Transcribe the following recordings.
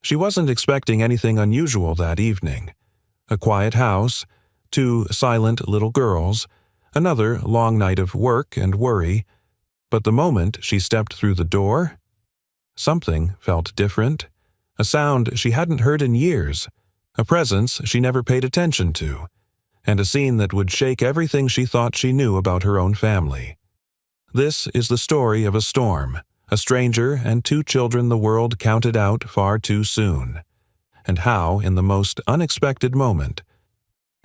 She wasn't expecting anything unusual that evening. A quiet house, 2 silent little girls, another long night of work and worry, but the moment she stepped through the door, something felt different. A sound she hadn't heard in years, a presence she never paid attention to, and a scene that would shake everything she thought she knew about her own family. This is the story of a storm, a stranger and 2 children the world counted out far too soon, and how, in the most unexpected moment,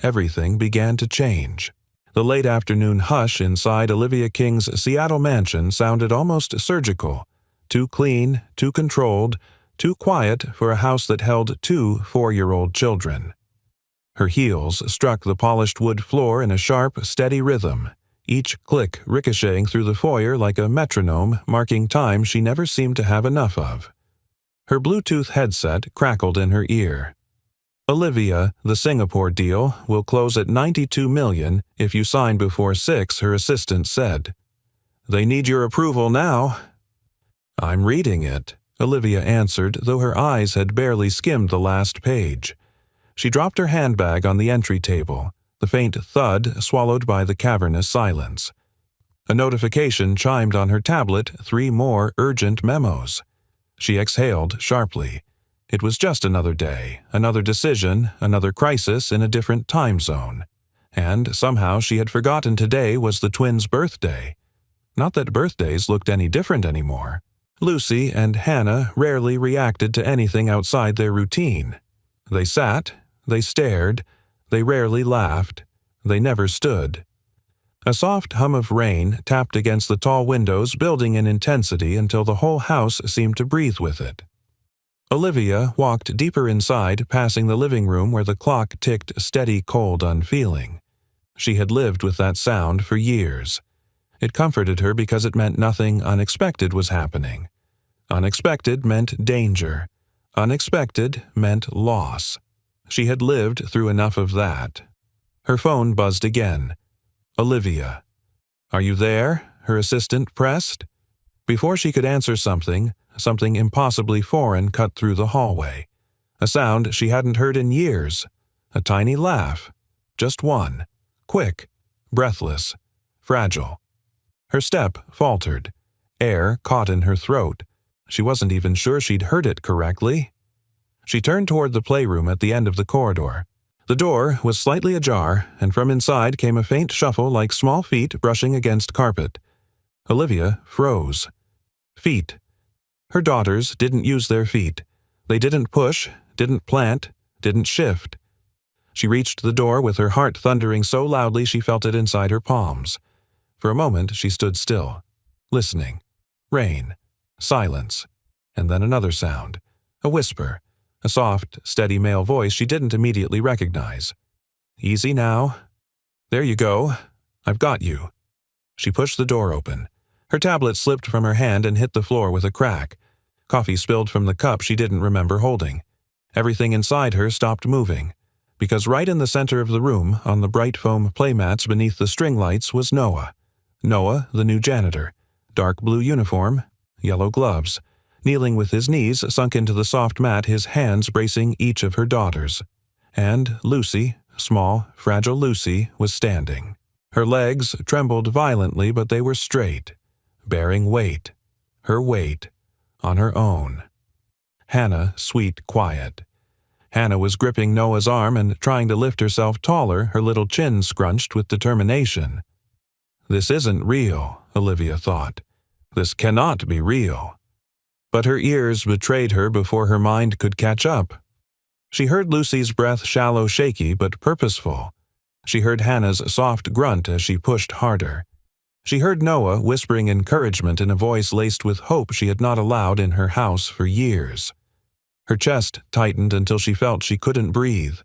everything began to change. The late afternoon hush inside Olivia King's Seattle mansion sounded almost surgical, too clean, too controlled, too quiet for a house that held 2 4-year-old children. Her heels struck the polished wood floor in a sharp, steady rhythm, each click ricocheting through the foyer like a metronome marking time she never seemed to have enough of. Her Bluetooth headset crackled in her ear. "Olivia, the Singapore deal will close at $92 million if you sign before 6, her assistant said. They need your approval now." "I'm reading it," Olivia answered, though her eyes had barely skimmed the last page. She dropped her handbag on the entry table, the faint thud swallowed by the cavernous silence. A notification chimed on her tablet, 3 more urgent memos. She exhaled sharply. It was just another day, another decision, another crisis in a different time zone. And somehow she had forgotten today was the twins' birthday. Not that birthdays looked any different anymore. Lucy and Hannah rarely reacted to anything outside their routine. They sat, they stared, they rarely laughed, they never stood. A soft hum of rain tapped against the tall windows, building in intensity until the whole house seemed to breathe with it. Olivia walked deeper inside, passing the living room where the clock ticked steady, cold, unfeeling. She had lived with that sound for years. It comforted her because it meant nothing unexpected was happening. Unexpected meant danger. Unexpected meant loss. She had lived through enough of that. Her phone buzzed again. "Olivia." "Are you there?" her assistant pressed. Before she could answer something impossibly foreign cut through the hallway. A sound she hadn't heard in years. A tiny laugh. Just one. Quick. Breathless. Fragile. Her step faltered. Air caught in her throat. She wasn't even sure she'd heard it correctly. She turned toward the playroom at the end of the corridor. The door was slightly ajar, and from inside came a faint shuffle like small feet brushing against carpet. Olivia froze. Feet. Her daughters didn't use their feet. They didn't push, didn't plant, didn't shift. She reached the door with her heart thundering so loudly she felt it inside her palms. For a moment she stood still, listening. Rain. Silence. And then another sound. A whisper. A soft, steady male voice she didn't immediately recognize. "Easy now. There you go. I've got you." She pushed the door open. Her tablet slipped from her hand and hit the floor with a crack. Coffee spilled from the cup she didn't remember holding. Everything inside her stopped moving, because right in the center of the room, on the bright foam playmats beneath the string lights, was Noah. Noah, the new janitor. Dark blue uniform, yellow gloves. Kneeling with his knees sunk into the soft mat, his hands bracing each of her daughters. And Lucy, small, fragile Lucy, was standing. Her legs trembled violently, but they were straight, bearing weight. Her weight. On her own. Hannah, sweet, quiet. Hannah was gripping Noah's arm and trying to lift herself taller, her little chin scrunched with determination. This isn't real, Olivia thought. This cannot be real. But her ears betrayed her before her mind could catch up. She heard Lucy's breath shallow, shaky, but purposeful. She heard Hannah's soft grunt as she pushed harder. She heard Noah whispering encouragement in a voice laced with hope she had not allowed in her house for years. Her chest tightened until she felt she couldn't breathe.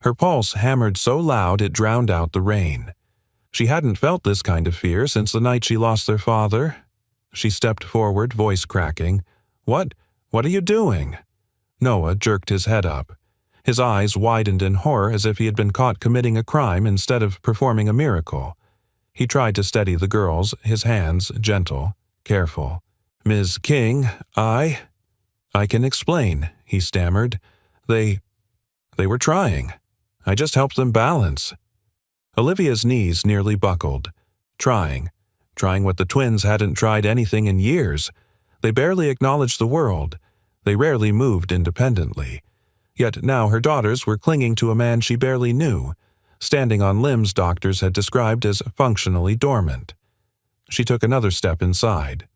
Her pulse hammered so loud it drowned out the rain. She hadn't felt this kind of fear since the night she lost their father. She stepped forward, voice cracking. What are you doing?" Noah jerked his head up. His eyes widened in horror as if he had been caught committing a crime instead of performing a miracle. He tried to steady the girls, his hands gentle, careful. "Ms. King, I can explain, he stammered. They were trying. I just helped them balance. Olivia's knees nearly buckled. Trying what the twins hadn't tried anything in years. They barely acknowledged the world. They rarely moved independently. Yet now her daughters were clinging to a man she barely knew, standing on limbs doctors had described as functionally dormant. She took another step inside.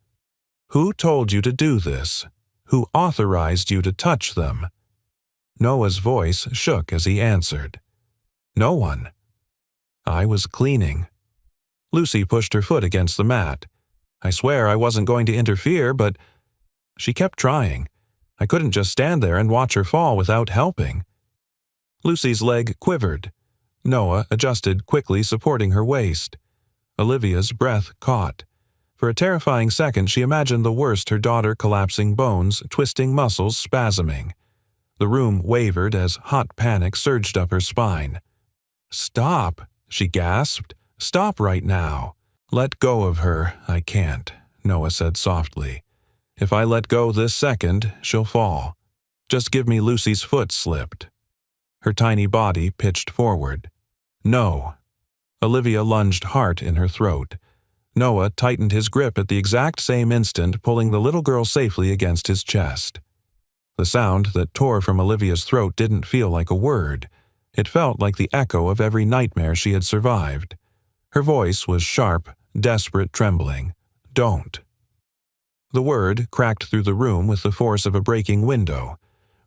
Who told you to do this? Who authorized you to touch them? Noah's voice shook as he answered. No one. I was cleaning. Lucy pushed her foot against the mat. I swear I wasn't going to interfere, but she kept trying. I couldn't just stand there and watch her fall without helping. Lucy's leg quivered. Noah adjusted quickly, supporting her waist. Olivia's breath caught. For a terrifying second, she imagined the worst, her daughter collapsing, bones, twisting muscles, spasming. The room wavered as hot panic surged up her spine. Stop, she gasped. Stop right now. Let go of her. I can't, Noah said softly. If I let go this second, she'll fall. Just give me Lucy's foot slipped. Her tiny body pitched forward. No. Olivia lunged hard in her throat. Noah tightened his grip at the exact same instant, pulling the little girl safely against his chest. The sound that tore from Olivia's throat didn't feel like a word. It felt like the echo of every nightmare she had survived. Her voice was sharp, desperate, trembling. Don't. The word cracked through the room with the force of a breaking window.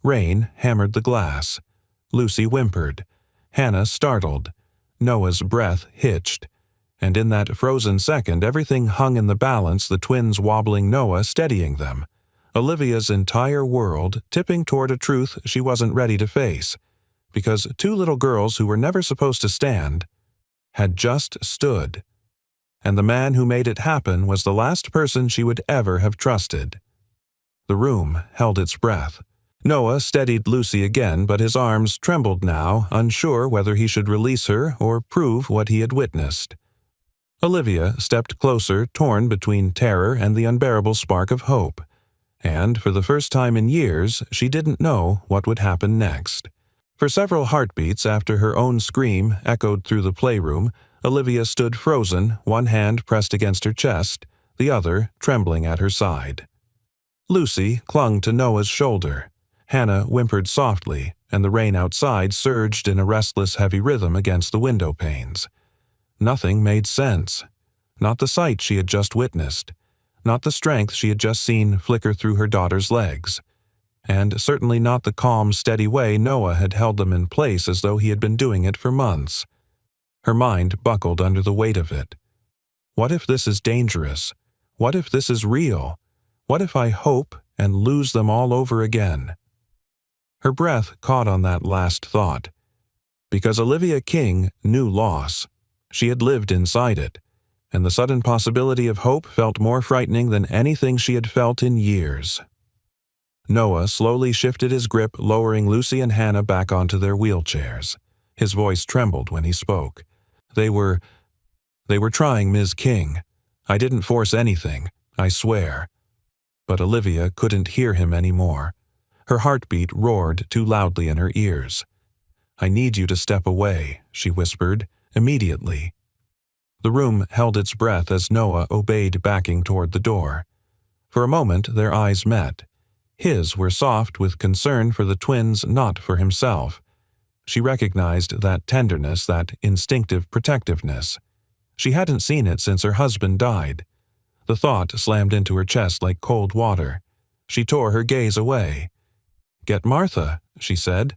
Rain hammered the glass. Lucy whimpered. Hannah startled. Noah's breath hitched. And in that frozen second, everything hung in the balance, the twins wobbling, Noah steadying them. Olivia's entire world tipping toward a truth she wasn't ready to face. Because two little girls who were never supposed to stand had just stood. And the man who made it happen was the last person she would ever have trusted. The room held its breath. Noah steadied Lucy again, but his arms trembled now, unsure whether he should release her or prove what he had witnessed. Olivia stepped closer, torn between terror and the unbearable spark of hope. And, for the first time in years, she didn't know what would happen next. For several heartbeats after her own scream echoed through the playroom, Olivia stood frozen, one hand pressed against her chest, the other trembling at her side. Lucy clung to Noah's shoulder. Hannah whimpered softly, and the rain outside surged in a restless, heavy rhythm against the window panes. Nothing made sense. Not the sight she had just witnessed. Not the strength she had just seen flicker through her daughter's legs. And certainly not the calm, steady way Noah had held them in place as though he had been doing it for months. Her mind buckled under the weight of it. What if this is dangerous? What if this is real? What if I hope and lose them all over again? Her breath caught on that last thought. Because Olivia King knew loss. She had lived inside it, and the sudden possibility of hope felt more frightening than anything she had felt in years. Noah slowly shifted his grip, lowering Lucy and Hannah back onto their wheelchairs. His voice trembled when he spoke. They were trying, Ms. King. I didn't force anything, I swear. But Olivia couldn't hear him anymore. Her heartbeat roared too loudly in her ears. I need you to step away, she whispered, immediately. The room held its breath as Noah obeyed, backing toward the door. For a moment their eyes met. His were soft with concern for the twins, not for himself. She recognized that tenderness, that instinctive protectiveness. She hadn't seen it since her husband died. The thought slammed into her chest like cold water. She tore her gaze away. Get Martha, she said.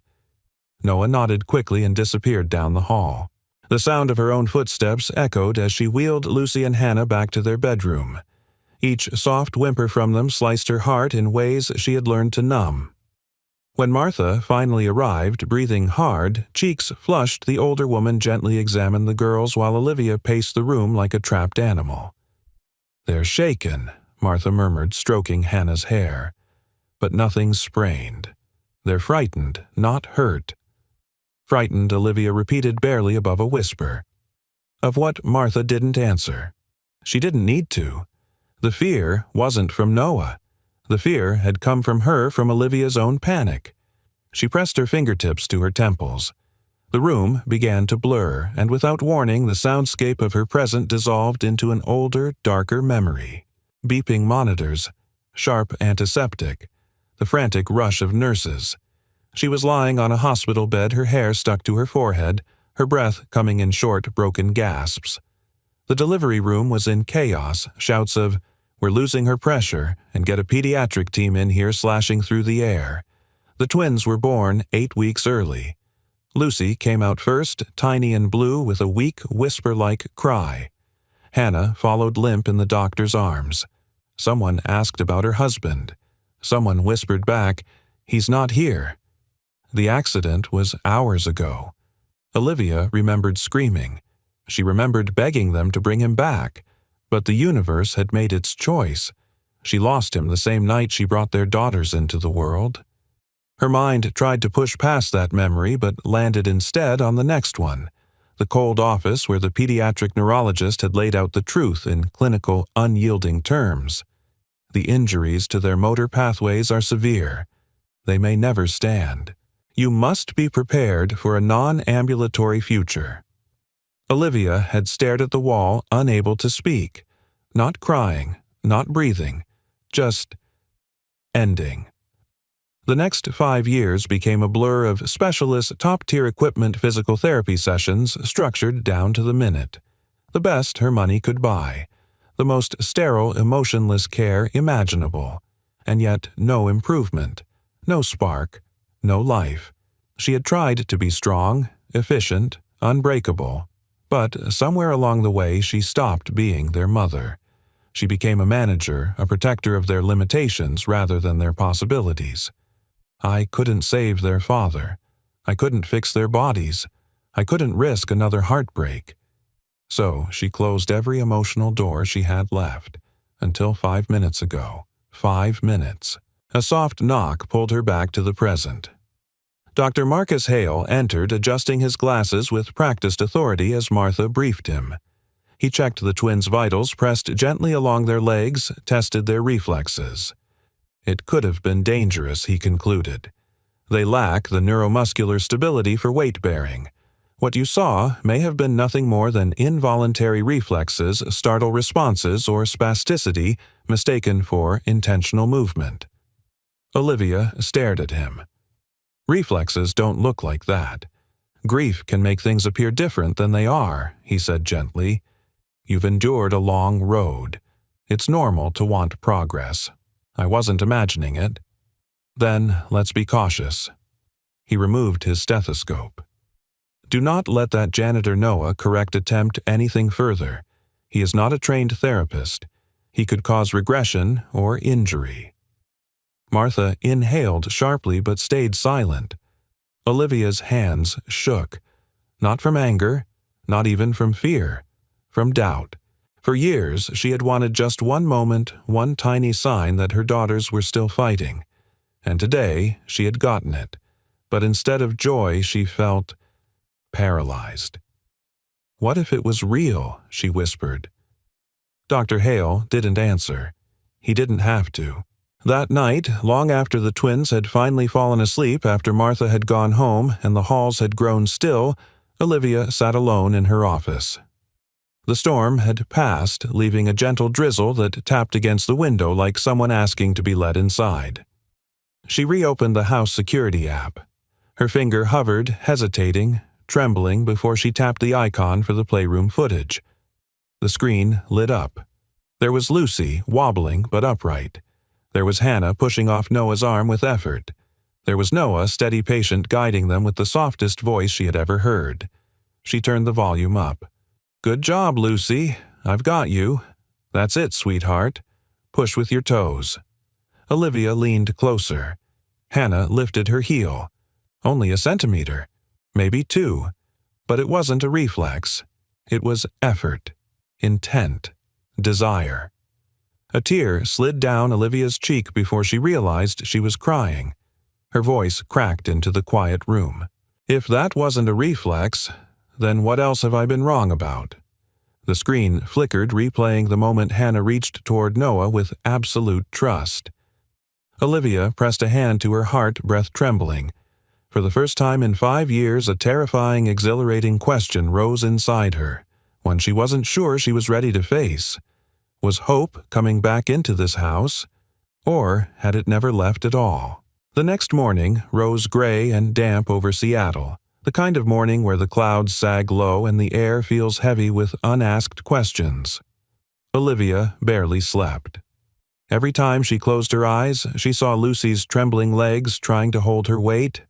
Noah nodded quickly and disappeared down the hall. The sound of her own footsteps echoed as she wheeled Lucy and Hannah back to their bedroom. Each soft whimper from them sliced her heart in ways she had learned to numb. When Martha finally arrived, breathing hard, cheeks flushed, the older woman gently examined the girls while Olivia paced the room like a trapped animal. They're shaken, Martha murmured, stroking Hannah's hair. But nothing's sprained. They're frightened, not hurt. Frightened, Olivia repeated barely above a whisper. Of what Martha didn't answer. She didn't need to. The fear wasn't from Noah. The fear had come from her from Olivia's own panic. She pressed her fingertips to her temples. The room began to blur, and without warning, the soundscape of her present dissolved into an older, darker memory. Beeping monitors, sharp antiseptic, the frantic rush of nurses. She was lying on a hospital bed, her hair stuck to her forehead, her breath coming in short, broken gasps. The delivery room was in chaos, shouts of, "We're losing her pressure," and "Get a pediatric team in here," slashing through the air. The twins were born 8 weeks early. Lucy came out first, tiny and blue, with a weak, whisper-like cry. Hannah followed limp in the doctor's arms. Someone asked about her husband. Someone whispered back, "He's not here." The accident was hours ago. Olivia remembered screaming. She remembered begging them to bring him back. But the universe had made its choice. She lost him the same night she brought their daughters into the world. Her mind tried to push past that memory, but landed instead on the next one, the cold office where the pediatric neurologist had laid out the truth in clinical, unyielding terms. The injuries to their motor pathways are severe. They may never stand. You must be prepared for a non-ambulatory future. Olivia had stared at the wall, unable to speak. Not crying, not breathing, just ending. The next 5 years became a blur of specialist, top-tier equipment physical therapy sessions structured down to the minute. The best her money could buy. The most sterile, emotionless care imaginable. And yet no improvement. No spark. No life. She had tried to be strong, efficient, unbreakable. But somewhere along the way she stopped being their mother. She became a manager, a protector of their limitations rather than their possibilities. I couldn't save their father. I couldn't fix their bodies. I couldn't risk another heartbreak. So she closed every emotional door she had left, until 5 minutes ago. 5 minutes. A soft knock pulled her back to the present. Dr. Marcus Hale entered, adjusting his glasses with practiced authority as Martha briefed him. He checked the twins' vitals, pressed gently along their legs, tested their reflexes. It could have been dangerous, he concluded. They lack the neuromuscular stability for weight-bearing. What you saw may have been nothing more than involuntary reflexes, startle responses, or spasticity mistaken for intentional movement. Olivia stared at him. Reflexes don't look like that. Grief can make things appear different than they are, he said gently. You've endured a long road. It's normal to want progress. I wasn't imagining it. Then let's be cautious. He removed his stethoscope. Do not let that janitor Noah correct attempt anything further. He is not a trained therapist. He could cause regression or injury. Martha inhaled sharply but stayed silent. Olivia's hands shook. Not from anger, not even from fear, from doubt. For years, she had wanted just one moment, one tiny sign that her daughters were still fighting. And today, she had gotten it. But instead of joy, she felt paralyzed. What if it was real? She whispered. Dr. Hale didn't answer. He didn't have to. That night, long after the twins had finally fallen asleep after Martha had gone home and the halls had grown still, Olivia sat alone in her office. The storm had passed, leaving a gentle drizzle that tapped against the window like someone asking to be let inside. She reopened the house security app. Her finger hovered, hesitating, trembling before she tapped the icon for the playroom footage. The screen lit up. There was Lucy, wobbling but upright. There was Hannah pushing off Noah's arm with effort. There was Noah, steady patient, guiding them with the softest voice she had ever heard. She turned the volume up. Good job, Lucy. I've got you. That's it, sweetheart. Push with your toes. Olivia leaned closer. Hannah lifted her heel. Only a centimeter. Maybe 2. But it wasn't a reflex. It was effort, intent, desire. A tear slid down Olivia's cheek before she realized she was crying. Her voice cracked into the quiet room. If that wasn't a reflex, then what else have I been wrong about? The screen flickered, replaying the moment Hannah reached toward Noah with absolute trust. Olivia pressed a hand to her heart, breath trembling. For the first time in 5 years, a terrifying, exhilarating question rose inside her, one she wasn't sure she was ready to face. Was hope coming back into this house, or had it never left at all? The next morning rose gray and damp over Seattle, the kind of morning where the clouds sag low and the air feels heavy with unasked questions. Olivia barely slept. Every time she closed her eyes, she saw Lucy's trembling legs trying to hold her weight,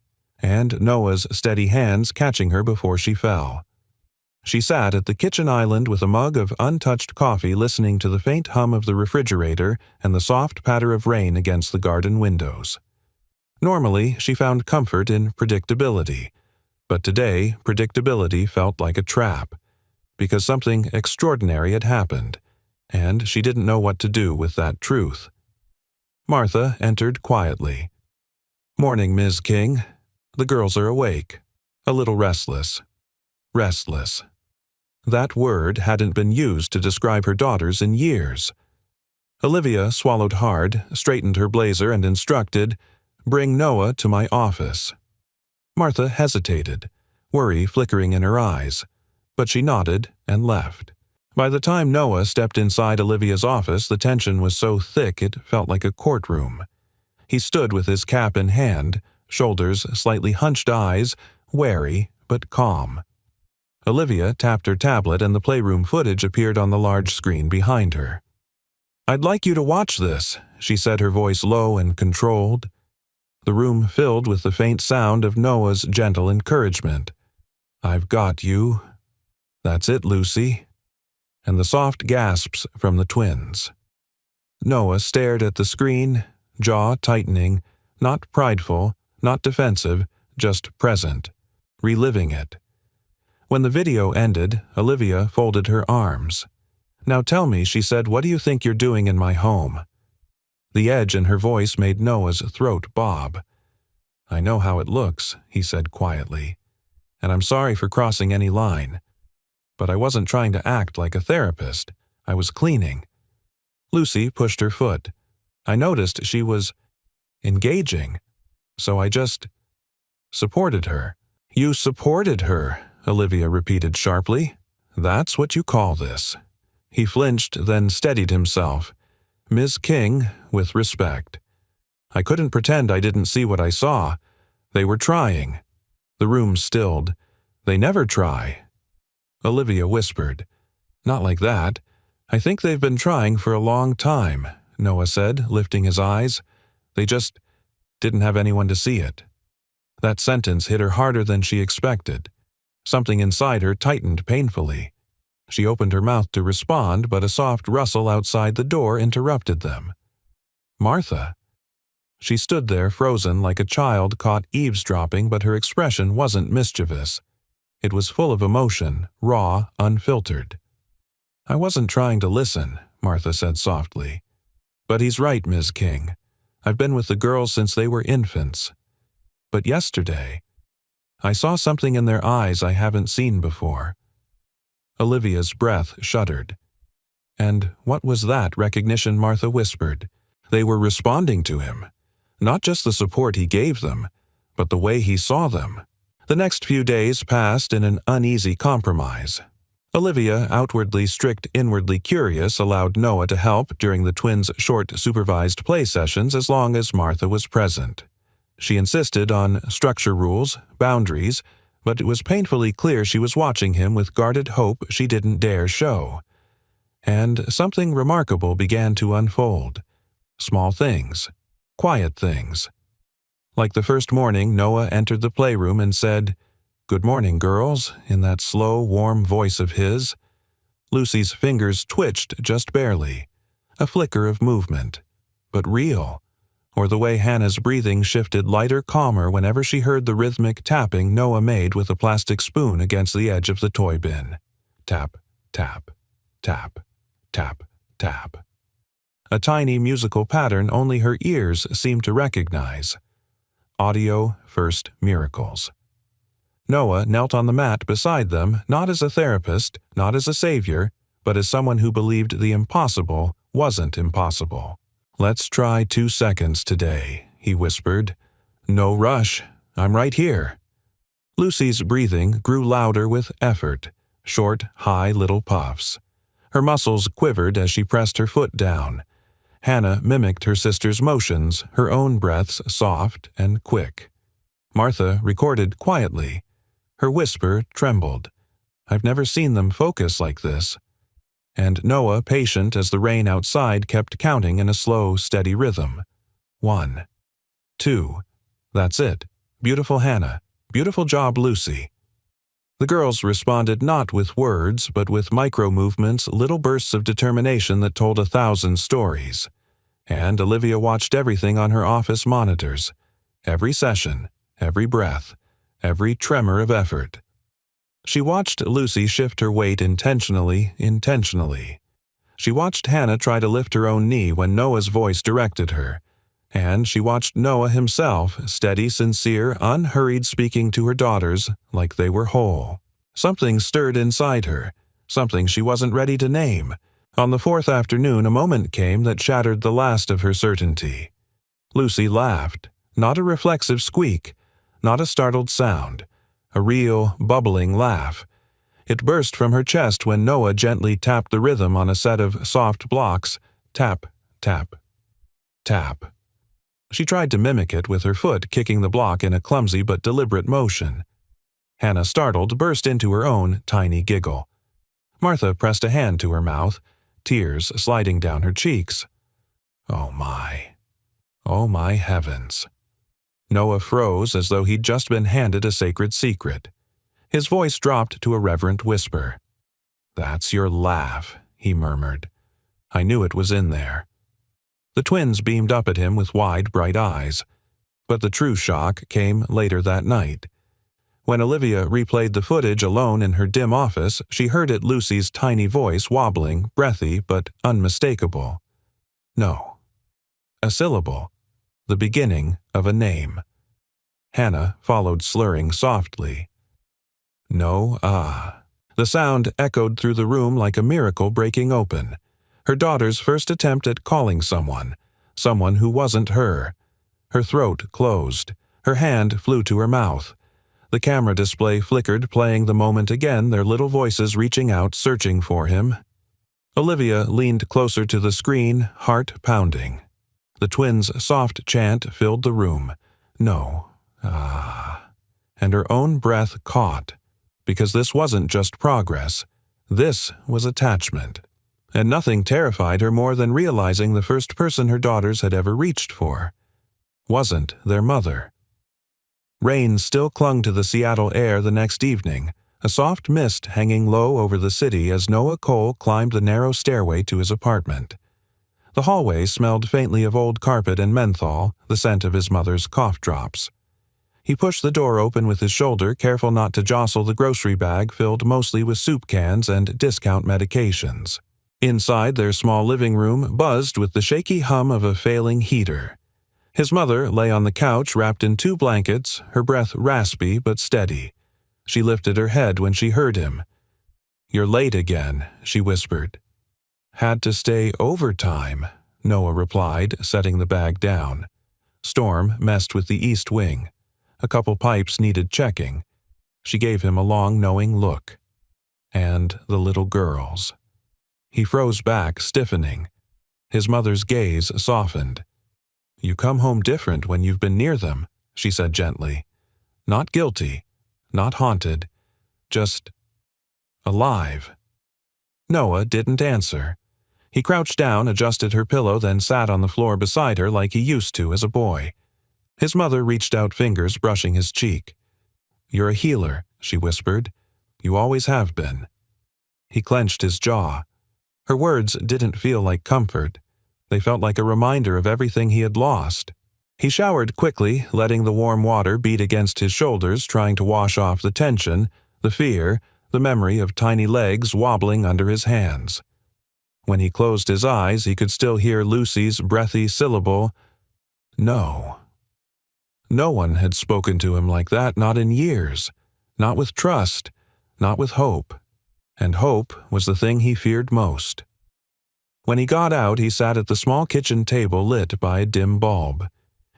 and Noah's steady hands catching her before she fell. She sat at the kitchen island with a mug of untouched coffee, listening to the faint hum of the refrigerator and the soft patter of rain against the garden windows. Normally, she found comfort in predictability, but today predictability felt like a trap, because something extraordinary had happened, and she didn't know what to do with that truth. Martha entered quietly. "Morning, Ms. King. The girls are awake. A little restless." Restless. That word hadn't been used to describe her daughters in years. Olivia swallowed hard, straightened her blazer, and instructed, "Bring Noah to my office." Martha hesitated, worry flickering in her eyes, but she nodded and left. By the time Noah stepped inside Olivia's office, the tension was so thick it felt like a courtroom. He stood with his cap in hand, shoulders slightly hunched, eyes wary but calm. Olivia tapped her tablet and the playroom footage appeared on the large screen behind her. "I'd like you to watch this," she said, her voice low and controlled. The room filled with the faint sound of Noah's gentle encouragement. "I've got you. That's it, Lucy." And the soft gasps from the twins. Noah stared at the screen, jaw tightening, not prideful, not defensive, just present, reliving it. When the video ended, Olivia folded her arms. "Now tell me," she said, "what do you think you're doing in my home?" The edge in her voice made Noah's throat bob. "I know how it looks," he said quietly, "and I'm sorry for crossing any line. But I wasn't trying to act like a therapist. I was cleaning." Lucy pushed her foot. "I noticed she was engaging, so I just supported her." "You supported her," Olivia repeated sharply. "That's what you call this." He flinched, then steadied himself. "Ms. King, with respect. I couldn't pretend I didn't see what I saw. They were trying." The room stilled. "They never try." Olivia whispered. "Not like that. I think they've been trying for a long time," Noah said, lifting his eyes. "They just didn't have anyone to see it." That sentence hit her harder than she expected. Something inside her tightened painfully. She opened her mouth to respond, but a soft rustle outside the door interrupted them. "Martha." She stood there frozen like a child caught eavesdropping, but her expression wasn't mischievous. It was full of emotion, raw, unfiltered. "I wasn't trying to listen," Martha said softly. "But he's right, Ms. King. I've been with the girls since they were infants. But yesterday, I saw something in their eyes I haven't seen before." Olivia's breath shuddered. "And what was that recognition?" Martha whispered. "They were responding to him. Not just the support he gave them, but the way he saw them." The next few days passed in an uneasy compromise. Olivia, outwardly strict, inwardly curious, allowed Noah to help during the twins' short supervised play sessions as long as Martha was present. She insisted on structure rules, boundaries, but it was painfully clear she was watching him with guarded hope she didn't dare show. And something remarkable began to unfold. Small things, quiet things. Like the first morning, Noah entered the playroom and said, "Good morning, girls," in that slow, warm voice of his. Lucy's fingers twitched just barely, a flicker of movement, but real, or the way Hannah's breathing shifted lighter, calmer whenever she heard the rhythmic tapping Noah made with a plastic spoon against the edge of the toy bin. Tap, tap, tap, tap, tap. A tiny musical pattern only her ears seemed to recognize. Audio First Miracles. Noah knelt on the mat beside them, not as a therapist, not as a savior, but as someone who believed the impossible wasn't impossible. "Let's try 2 seconds today," he whispered. "No rush. I'm right here." Lucy's breathing grew louder with effort, short, high little puffs. Her muscles quivered as she pressed her foot down. Hannah mimicked her sister's motions, her own breaths soft and quick. Martha recorded quietly. Her whisper trembled. "I've never seen them focus like this." And Noah, patient as the rain outside, kept counting in a slow, steady rhythm. 1, 2. That's it. Beautiful Hannah. Beautiful job, Lucy. The girls responded not with words, but with micro-movements, little bursts of determination that told 1,000 stories. And Olivia watched everything on her office monitors. Every session, every breath, every tremor of effort. She watched Lucy shift her weight intentionally. She watched Hannah try to lift her own knee when Noah's voice directed her. And she watched Noah himself, steady, sincere, unhurried, speaking to her daughters like they were whole. Something stirred inside her, something she wasn't ready to name. On the 4th afternoon, a moment came that shattered the last of her certainty. Lucy laughed, not a reflexive squeak, not a startled sound, a real, bubbling laugh. It burst from her chest when Noah gently tapped the rhythm on a set of soft blocks. Tap, tap, tap. She tried to mimic it with her foot kicking the block in a clumsy but deliberate motion. Hannah, startled, burst into her own tiny giggle. Martha pressed a hand to her mouth, tears sliding down her cheeks. Oh my heavens. Noah froze as though he'd just been handed a sacred secret. His voice dropped to a reverent whisper. "That's your laugh," he murmured. "I knew it was in there." The twins beamed up at him with wide, bright eyes. But the true shock came later that night. When Olivia replayed the footage alone in her dim office, she heard it Lucy's tiny voice wobbling, breathy but unmistakable. No. A syllable. The beginning of a name. Hannah followed, slurring softly. No-ah. The sound echoed through the room like a miracle breaking open. Her daughter's first attempt at calling someone who wasn't her. Her throat closed. Her hand flew to her mouth. The camera display flickered, playing the moment again, their little voices reaching out, searching for him. Olivia leaned closer to the screen, heart pounding. The twins' soft chant filled the room. No. Ah. And her own breath caught. Because this wasn't just progress. This was attachment. And nothing terrified her more than realizing the first person her daughters had ever reached for wasn't their mother. Rain still clung to the Seattle air the next evening, a soft mist hanging low over the city as Noah Cole climbed the narrow stairway to his apartment. The hallway smelled faintly of old carpet and menthol, the scent of his mother's cough drops. He pushed the door open with his shoulder, careful not to jostle the grocery bag filled mostly with soup cans and discount medications. Inside, their small living room buzzed with the shaky hum of a failing heater. His mother lay on the couch wrapped in 2 blankets, her breath raspy but steady. She lifted her head when she heard him. "You're late again," she whispered. "Had to stay overtime," Noah replied, setting the bag down. Storm messed with the east wing. A couple pipes needed checking. She gave him a long, knowing look. And the little girls. He froze back, stiffening. His mother's gaze softened. "You come home different when you've been near them," she said gently. "Not guilty, not haunted, just alive." Noah didn't answer. He crouched down, adjusted her pillow, then sat on the floor beside her like he used to as a boy. His mother reached out fingers, brushing his cheek. "You're a healer," she whispered. "You always have been." He clenched his jaw. Her words didn't feel like comfort. They felt like a reminder of everything he had lost. He showered quickly, letting the warm water beat against his shoulders, trying to wash off the tension, the fear, the memory of tiny legs wobbling under his hands. When he closed his eyes, he could still hear Lucy's breathy syllable, "No." No one had spoken to him like that, not in years. Not with trust, not with hope. And hope was the thing he feared most. When he got out, he sat at the small kitchen table lit by a dim bulb.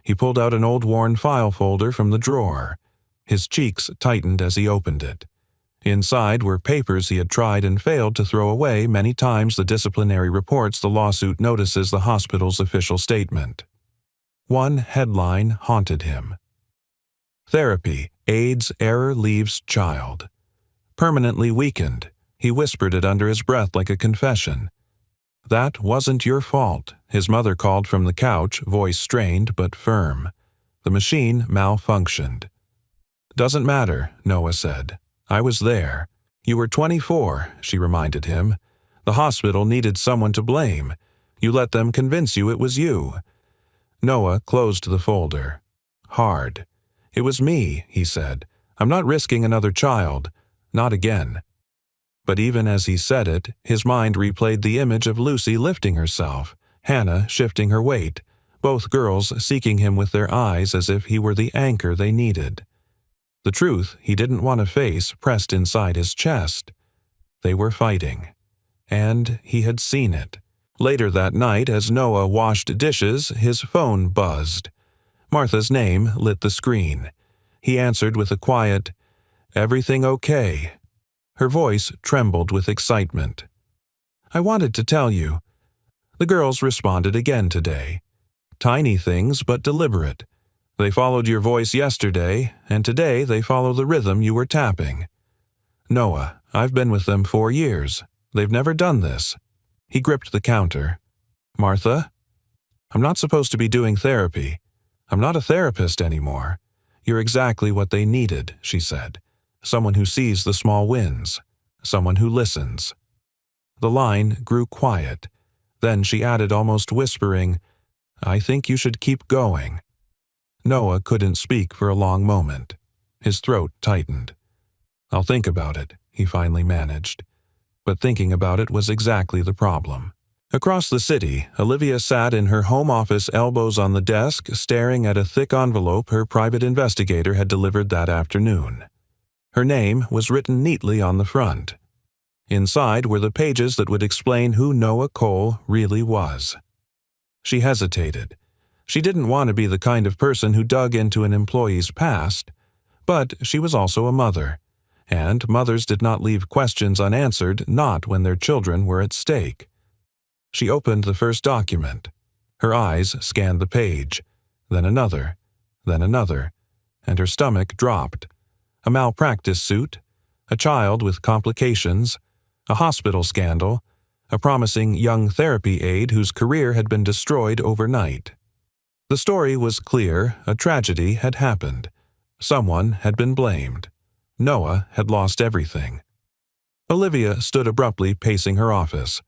He pulled out an old worn file folder from the drawer. His cheeks tightened as he opened it. Inside were papers he had tried and failed to throw away many times the disciplinary reports the lawsuit notices the hospital's official statement. One headline haunted him. Therapy, AIDS error leaves child. Permanently weakened, he whispered it under his breath like a confession. That wasn't your fault, his mother called from the couch, voice strained but firm. The machine malfunctioned. Doesn't matter, Noah said. I was there. You were 24, she reminded him. The hospital needed someone to blame. You let them convince you it was you. Noah closed the folder. Hard. It was me, he said. I'm not risking another child. Not again. But even as he said it, his mind replayed the image of Lucy lifting herself, Hannah shifting her weight, both girls seeking him with their eyes as if he were the anchor they needed. The truth he didn't want to face pressed inside his chest. They were fighting. And he had seen it. Later that night, as Noah washed dishes, his phone buzzed. Martha's name lit the screen. He answered with a quiet, "Everything okay?" Her voice trembled with excitement. "I wanted to tell you." The girls responded again today. Tiny things, but deliberate. They followed your voice yesterday, and today they follow the rhythm you were tapping. Noah, I've been with them 4 years. They've never done this. He gripped the counter. Martha? I'm not supposed to be doing therapy. I'm not a therapist anymore. You're exactly what they needed, she said. Someone who sees the small wins. Someone who listens. The line grew quiet. Then she added, almost whispering, I think you should keep going. Noah couldn't speak for a long moment. His throat tightened. I'll think about it, he finally managed. But thinking about it was exactly the problem. Across the city, Olivia sat in her home office, elbows on the desk, staring at a thick envelope her private investigator had delivered that afternoon. Her name was written neatly on the front. Inside were the pages that would explain who Noah Cole really was. She hesitated. She didn't want to be the kind of person who dug into an employee's past, but she was also a mother, and mothers did not leave questions unanswered, not when their children were at stake. She opened the first document. Her eyes scanned the page, then another, and her stomach dropped. A malpractice suit, a child with complications, a hospital scandal, a promising young therapy aide whose career had been destroyed overnight. The story was clear. A tragedy had happened. Someone had been blamed. Noah had lost everything. Olivia stood abruptly, pacing her office.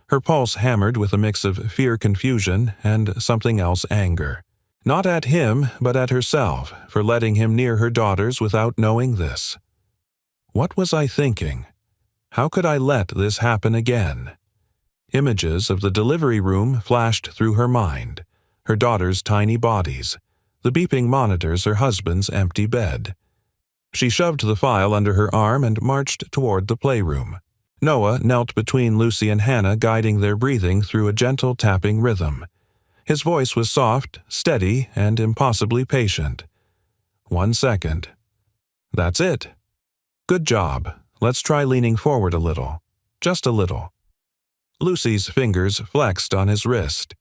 Her pulse hammered with a mix of fear, confusion, and something else, anger. Not at him, but at herself, for letting him near her daughters without knowing this. What was I thinking? How could I let this happen again? Images of the delivery room flashed through her mind. Her daughters' tiny bodies, the beeping monitors, her husband's empty bed. She shoved the file under her arm and marched toward the playroom. Noah knelt between Lucy and Hannah, guiding their breathing through a gentle tapping rhythm. His voice was soft, steady, and impossibly patient. 1 second. That's it. Good job. Let's try leaning forward a little. Just a little. Lucy's fingers flexed on his wrist.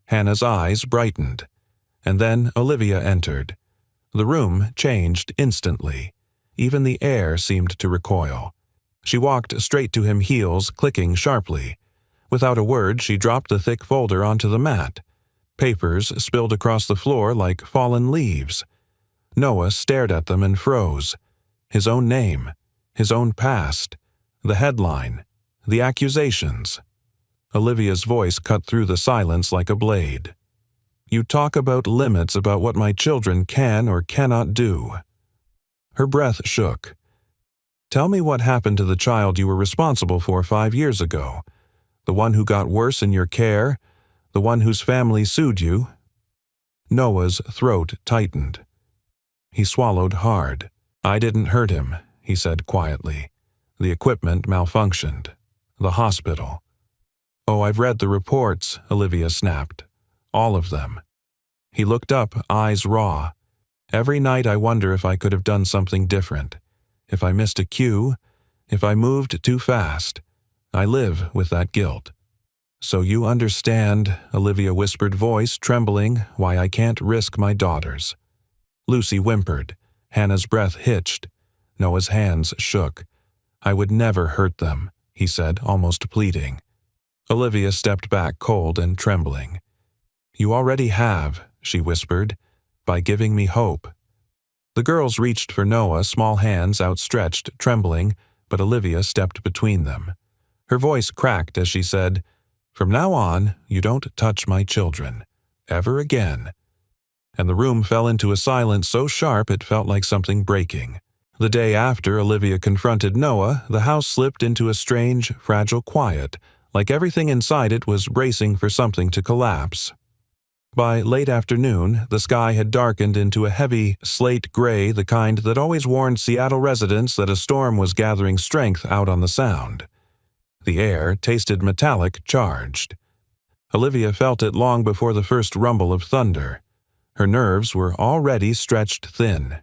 Hannah's eyes brightened. And then Olivia entered. The room changed instantly. Even the air seemed to recoil. She walked straight to him, heels clicking sharply. Without a word, she dropped the thick folder onto the mat. Papers spilled across the floor like fallen leaves. Noah stared at them and froze. His own name, his own past, the headline, the accusations. Olivia's voice cut through the silence like a blade. You talk about limits, about what my children can or cannot do. Her breath shook. Tell me what happened to the child you were responsible for 5 years ago. The one who got worse in your care, the one whose family sued you. Noah's throat tightened. He swallowed hard. I didn't hurt him, he said quietly. The equipment malfunctioned. The hospital. Oh, I've read the reports, Olivia snapped. All of them. He looked up, eyes raw. Every night I wonder if I could have done something different. If I missed a cue, if I moved too fast. I live with that guilt. So you understand, Olivia whispered, voice trembling, why I can't risk my daughters. Lucy whimpered. Hannah's breath hitched. Noah's hands shook. I would never hurt them, he said, almost pleading. Olivia stepped back, cold and trembling. You already have, she whispered, by giving me hope. The girls reached for Noah, small hands outstretched, trembling, but Olivia stepped between them. Her voice cracked as she said, From now on, you don't touch my children. Ever again. And the room fell into a silence so sharp it felt like something breaking. The day after Olivia confronted Noah, the house slipped into a strange, fragile quiet, like everything inside it was bracing for something to collapse. By late afternoon, the sky had darkened into a heavy, slate gray, the kind that always warned Seattle residents that a storm was gathering strength out on the Sound. The air tasted metallic, charged. Olivia felt it long before the first rumble of thunder. Her nerves were already stretched thin.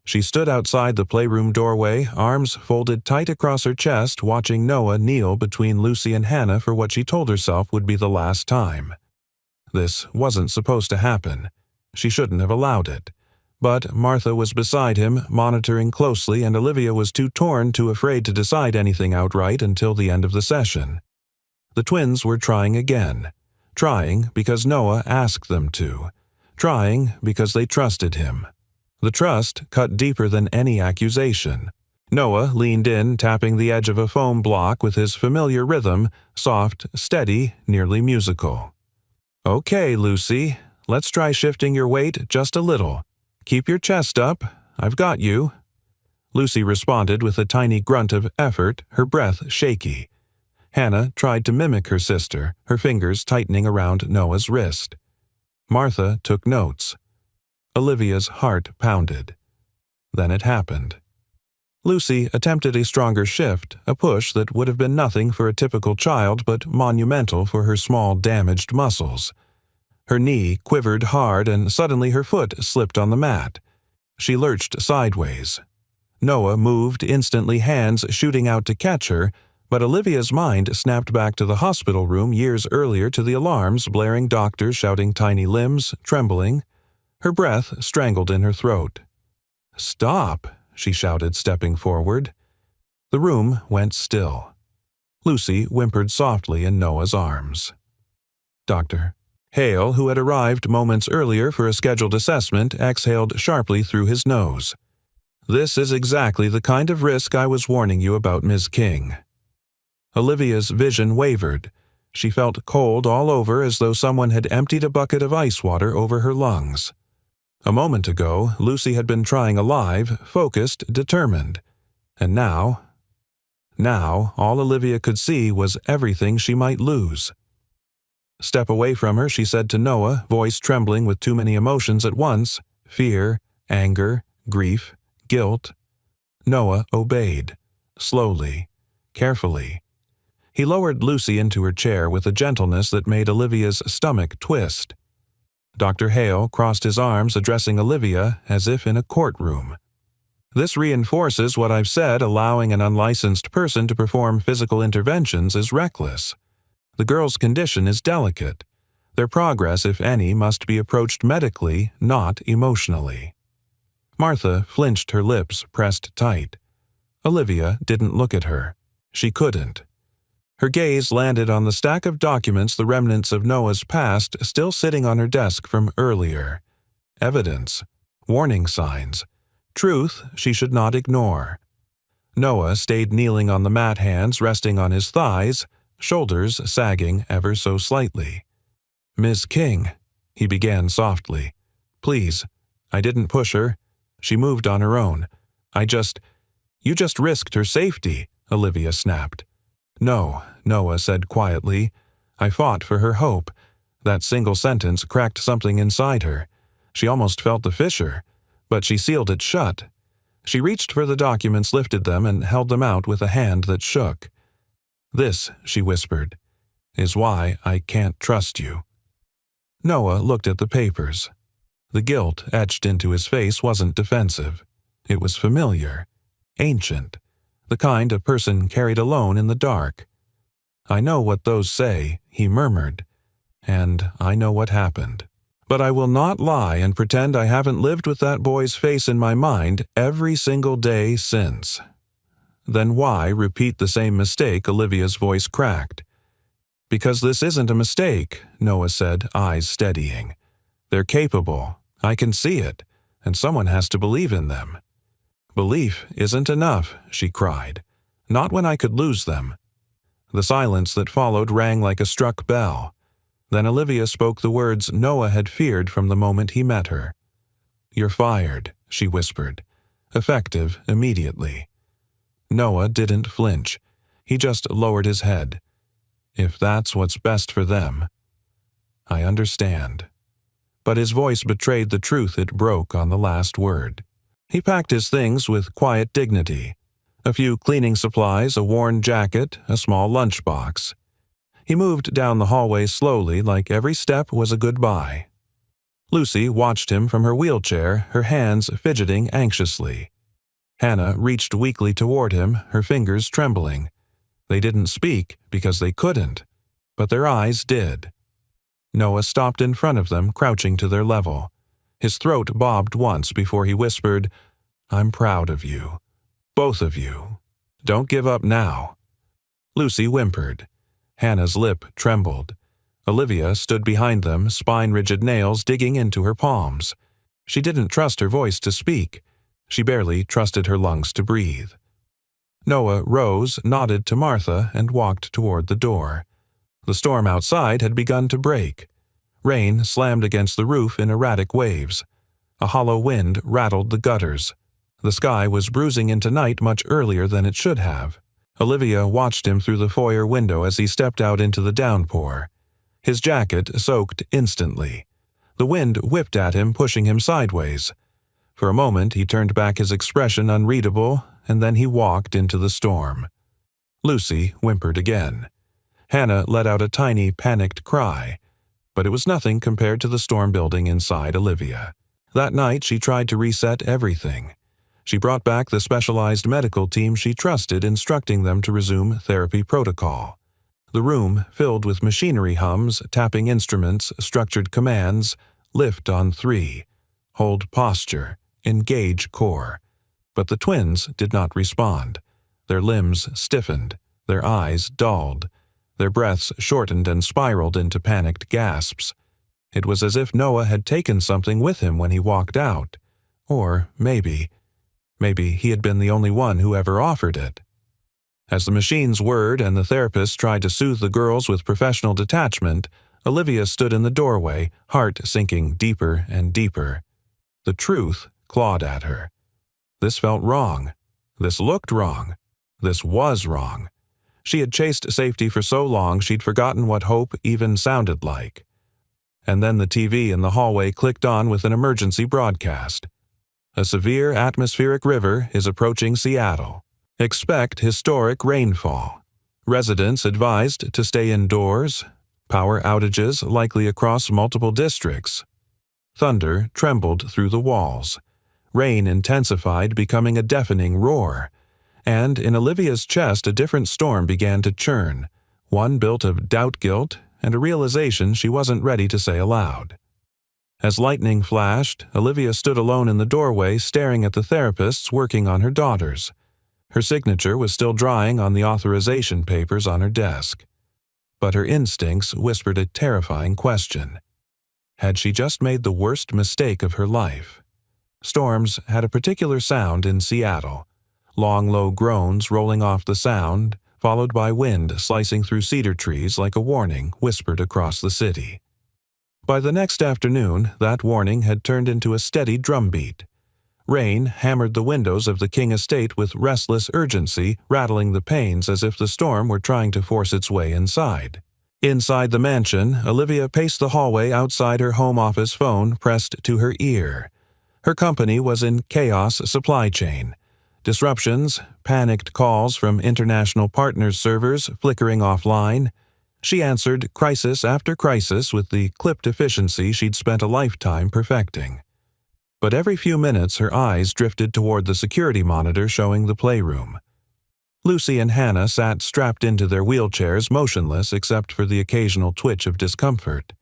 She stood outside the playroom doorway, arms folded tight across her chest, watching Noah kneel between Lucy and Hannah for what she told herself would be the last time. This wasn't supposed to happen. She shouldn't have allowed it. But Martha was beside him, monitoring closely, and Olivia was too torn, too afraid to decide anything outright until the end of the session. The twins were trying again. Trying because Noah asked them to. Trying because they trusted him. The trust cut deeper than any accusation. Noah leaned in, tapping the edge of a foam block with his familiar rhythm, soft, steady, nearly musical. Okay, Lucy, let's try shifting your weight just a little. Keep your chest up. I've got you. Lucy responded with a tiny grunt of effort, her breath shaky. Hannah tried to mimic her sister, her fingers tightening around Noah's wrist. Martha took notes. Olivia's heart pounded. Then it happened. Lucy attempted a stronger shift, a push that would have been nothing for a typical child but monumental for her small, damaged muscles. Her knee quivered hard and suddenly her foot slipped on the mat. She lurched sideways. Noah moved instantly, hands shooting out to catch her, but Olivia's mind snapped back to the hospital room years earlier, to the alarms, blaring doctors shouting tiny limbs, trembling. Her breath strangled in her throat. "Stop!" she shouted, stepping forward. The room went still. Lucy whimpered softly in Noah's arms. Dr. Hale, who had arrived moments earlier for a scheduled assessment, exhaled sharply through his nose. "This is exactly the kind of risk I was warning you about, Ms. King." Olivia's vision wavered. She felt cold all over, as though someone had emptied a bucket of ice water over her lungs. A moment ago, Lucy had been trying alive, focused, determined. And now, all Olivia could see was everything she might lose. Step away from her, she said to Noah, voice trembling with too many emotions at once, fear, anger, grief, guilt. Noah obeyed, slowly, carefully. He lowered Lucy into her chair with a gentleness that made Olivia's stomach twist. Dr. Hale crossed his arms, addressing Olivia as if in a courtroom. "This reinforces what I've said. Allowing an unlicensed person to perform physical interventions is reckless. The girl's condition is delicate. Their progress, if any, must be approached medically, not emotionally." Martha flinched, her lips pressed tight. Olivia didn't look at her. She couldn't. Her gaze landed on the stack of documents, the remnants of Noah's past, still sitting on her desk from earlier. Evidence. Warning signs. Truth she should not ignore. Noah stayed kneeling on the mat, hands resting on his thighs, shoulders sagging ever so slightly. "Ms. King," he began softly. "Please, I didn't push her. She moved on her own. You just risked her safety," Olivia snapped. "No," Noah said quietly. "I fought for her hope." That single sentence cracked something inside her. She almost felt the fissure, but she sealed it shut. She reached for the documents, lifted them, and held them out with a hand that shook. "This," she whispered. is why I can't trust you." Noah looked at the papers. The guilt etched into his face wasn't defensive. It was familiar, ancient, the kind a person carried alone in the dark. "I know what those say," he murmured, "and I know what happened. But I will not lie and pretend I haven't lived with that boy's face in my mind every single day since." "Then why repeat the same mistake?" Olivia's voice cracked. "Because this isn't a mistake," Noah said, eyes steadying. "They're capable. I can see it, and someone has to believe in them." "Belief isn't enough," she cried. "Not when I could lose them." The silence that followed rang like a struck bell. Then Olivia spoke the words Noah had feared from the moment he met her. "You're fired," she whispered, effective immediately. Noah didn't flinch. He just lowered his head. "If that's what's best for them." "I understand." But his voice betrayed the truth it broke on the last word. He packed his things with quiet dignity. A few cleaning supplies, a worn jacket, a small lunchbox. He moved down the hallway slowly, like every step was a goodbye. Lucy watched him from her wheelchair, her hands fidgeting anxiously. Hannah reached weakly toward him, her fingers trembling. They didn't speak because they couldn't, but their eyes did. Noah stopped in front of them, crouching to their level. His throat bobbed once before he whispered, "I'm proud of you. Both of you. Don't give up now." Lucy whimpered. Hannah's lip trembled. Olivia stood behind them, spine-rigid nails digging into her palms. She didn't trust her voice to speak. She barely trusted her lungs to breathe. Noah rose, nodded to Martha, and walked toward the door. The storm outside had begun to break. Rain slammed against the roof in erratic waves. A hollow wind rattled the gutters. The sky was bruising into night much earlier than it should have. Olivia watched him through the foyer window as he stepped out into the downpour. His jacket soaked instantly. The wind whipped at him, pushing him sideways. For a moment he turned back, his expression unreadable, and then he walked into the storm. Lucy whimpered again. Hannah let out a tiny, panicked cry, but it was nothing compared to the storm building inside Olivia. That night she tried to reset everything. She brought back the specialized medical team she trusted, instructing them to resume therapy protocol. The room filled with machinery hums, tapping instruments, structured commands, lift on 3, hold posture, engage core. But the twins did not respond. Their limbs stiffened, their eyes dulled, their breaths shortened and spiraled into panicked gasps. It was as if Noah had taken something with him when he walked out. Or maybe he had been the only one who ever offered it. As the machines whirred and the therapist tried to soothe the girls with professional detachment, Olivia stood in the doorway, heart sinking deeper and deeper. The truth clawed at her. This felt wrong. This looked wrong. This was wrong. She had chased safety for so long she'd forgotten what hope even sounded like. And then the TV in the hallway clicked on with an emergency broadcast. A severe atmospheric river is approaching Seattle. Expect historic rainfall. Residents advised to stay indoors. Power outages likely across multiple districts. Thunder trembled through the walls. Rain intensified, becoming a deafening roar. And in Olivia's chest a different storm began to churn, one built of doubt-guilt and a realization she wasn't ready to say aloud. As lightning flashed, Olivia stood alone in the doorway, staring at the therapists working on her daughters. Her signature was still drying on the authorization papers on her desk. But her instincts whispered a terrifying question. Had she just made the worst mistake of her life? Storms had a particular sound in Seattle. Long, low groans rolling off the sound, followed by wind slicing through cedar trees like a warning whispered across the city. By the next afternoon, that warning had turned into a steady drumbeat. Rain hammered the windows of the King estate with restless urgency, rattling the panes as if the storm were trying to force its way inside. Inside the mansion, Olivia paced the hallway outside her home office, phone pressed to her ear. Her company was in chaos supply chain. Disruptions, panicked calls from international partners' servers flickering offline. She answered crisis after crisis with the clipped efficiency she'd spent a lifetime perfecting. But every few minutes her eyes drifted toward the security monitor showing the playroom. Lucy and Hannah sat strapped into their wheelchairs, motionless except for the occasional twitch of discomfort.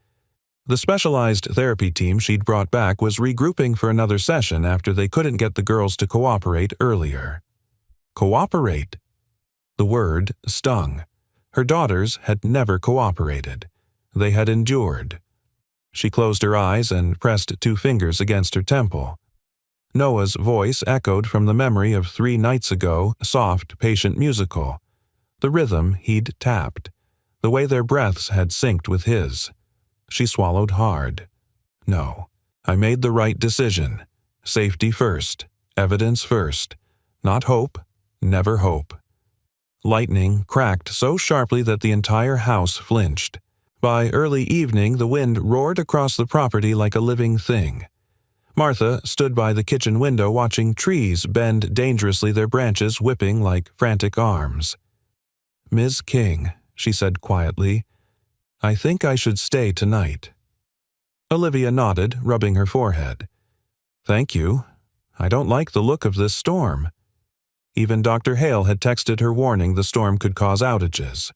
The specialized therapy team she'd brought back was regrouping for another session after they couldn't get the girls to cooperate earlier. Cooperate? The word stung. Her daughters had never cooperated. They had endured. She closed her eyes and pressed 2 fingers against her temple. Noah's voice echoed from the memory of 3 nights ago, soft, patient musical. The rhythm he'd tapped. The way their breaths had synced with his. She swallowed hard. No, I made the right decision. Safety first. Evidence first. Not hope. Never hope. Lightning cracked so sharply that the entire house flinched. By early evening, the wind roared across the property like a living thing. Martha stood by the kitchen window watching trees bend dangerously, their branches whipping like frantic arms. "Ms. King," she said quietly, "I think I should stay tonight." Olivia nodded, rubbing her forehead. "Thank you. I don't like the look of this storm." Even Dr. Hale had texted her warning the storm could cause outages.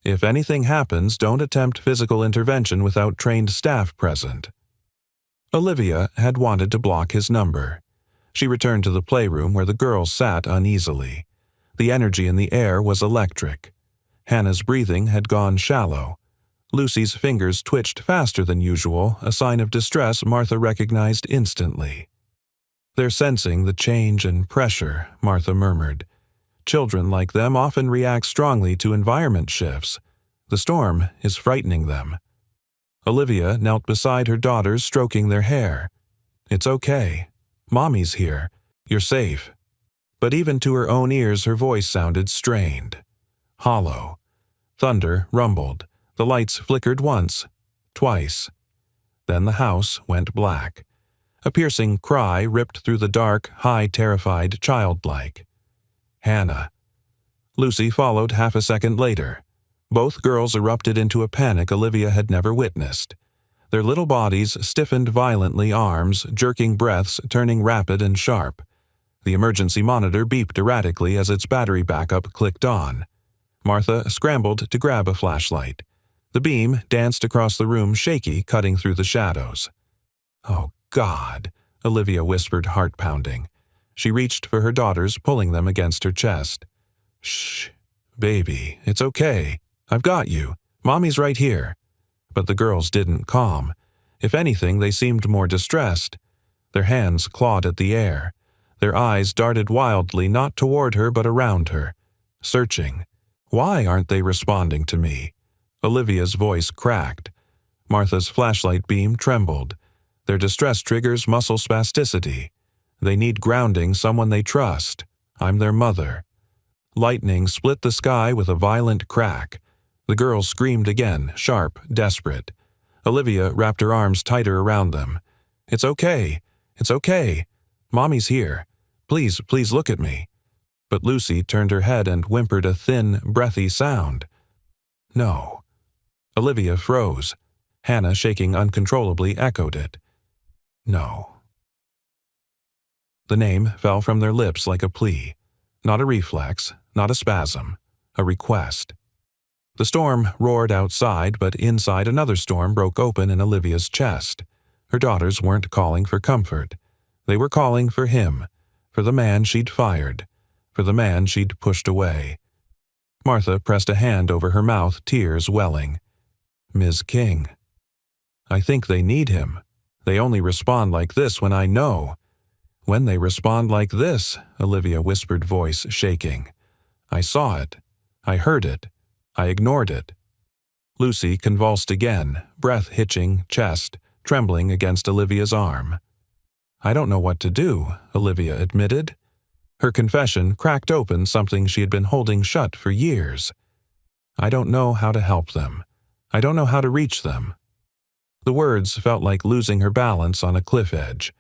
If anything happens, don't attempt physical intervention without trained staff present. Olivia had wanted to block his number. She returned to the playroom where the girls sat uneasily. The energy in the air was electric. Hannah's breathing had gone shallow. Lucy's fingers twitched faster than usual, a sign of distress Martha recognized instantly. "They're sensing the change and pressure," Martha murmured. "Children like them often react strongly to environment shifts. The storm is frightening them." Olivia knelt beside her daughters, stroking their hair. "It's okay. Mommy's here. You're safe." But even to her own ears her voice sounded strained. Hollow. Thunder rumbled. The lights flickered once, twice. Then the house went black. A piercing cry ripped through the dark, high, terrified, childlike. "Hannah." Lucy followed half a second later. Both girls erupted into a panic Olivia had never witnessed. Their little bodies stiffened violently, arms, jerking breaths, turning rapid and sharp. The emergency monitor beeped erratically as its battery backup clicked on. Martha scrambled to grab a flashlight. The beam danced across the room, shaky, cutting through the shadows. "Oh, God," Olivia whispered, heart-pounding. She reached for her daughters, pulling them against her chest. "Shh, baby, it's okay. I've got you. Mommy's right here." But the girls didn't calm. If anything, they seemed more distressed. Their hands clawed at the air. Their eyes darted wildly, not toward her but around her. Searching. "Why aren't they responding to me?" Olivia's voice cracked. Martha's flashlight beam trembled. Their distress triggers muscle spasticity. They need grounding, someone they trust. I'm their mother. Lightning split the sky with a violent crack. The girls screamed again, sharp, desperate. Olivia wrapped her arms tighter around them. "It's okay. It's okay. Mommy's here. Please, please look at me." But Lucy turned her head and whimpered a thin, breathy sound. "No." Olivia froze. Hannah, shaking uncontrollably, echoed it. "No." The name fell from their lips like a plea. Not a reflex, not a spasm, a request. The storm roared outside, but inside another storm broke open in Olivia's chest. Her daughters weren't calling for comfort. They were calling for him, for the man she'd fired, for the man she'd pushed away. Martha pressed a hand over her mouth, tears welling. "Ms. King." "I think they need him. They only respond like this when I know." "When they respond like this," Olivia whispered, voice shaking. "I saw it. I heard it. I ignored it." Lucy convulsed again, breath hitching, chest trembling against Olivia's arm. "I don't know what to do," Olivia admitted. Her confession cracked open something she had been holding shut for years. "I don't know how to help them. I don't know how to reach them." The words felt like losing her balance on a cliff edge.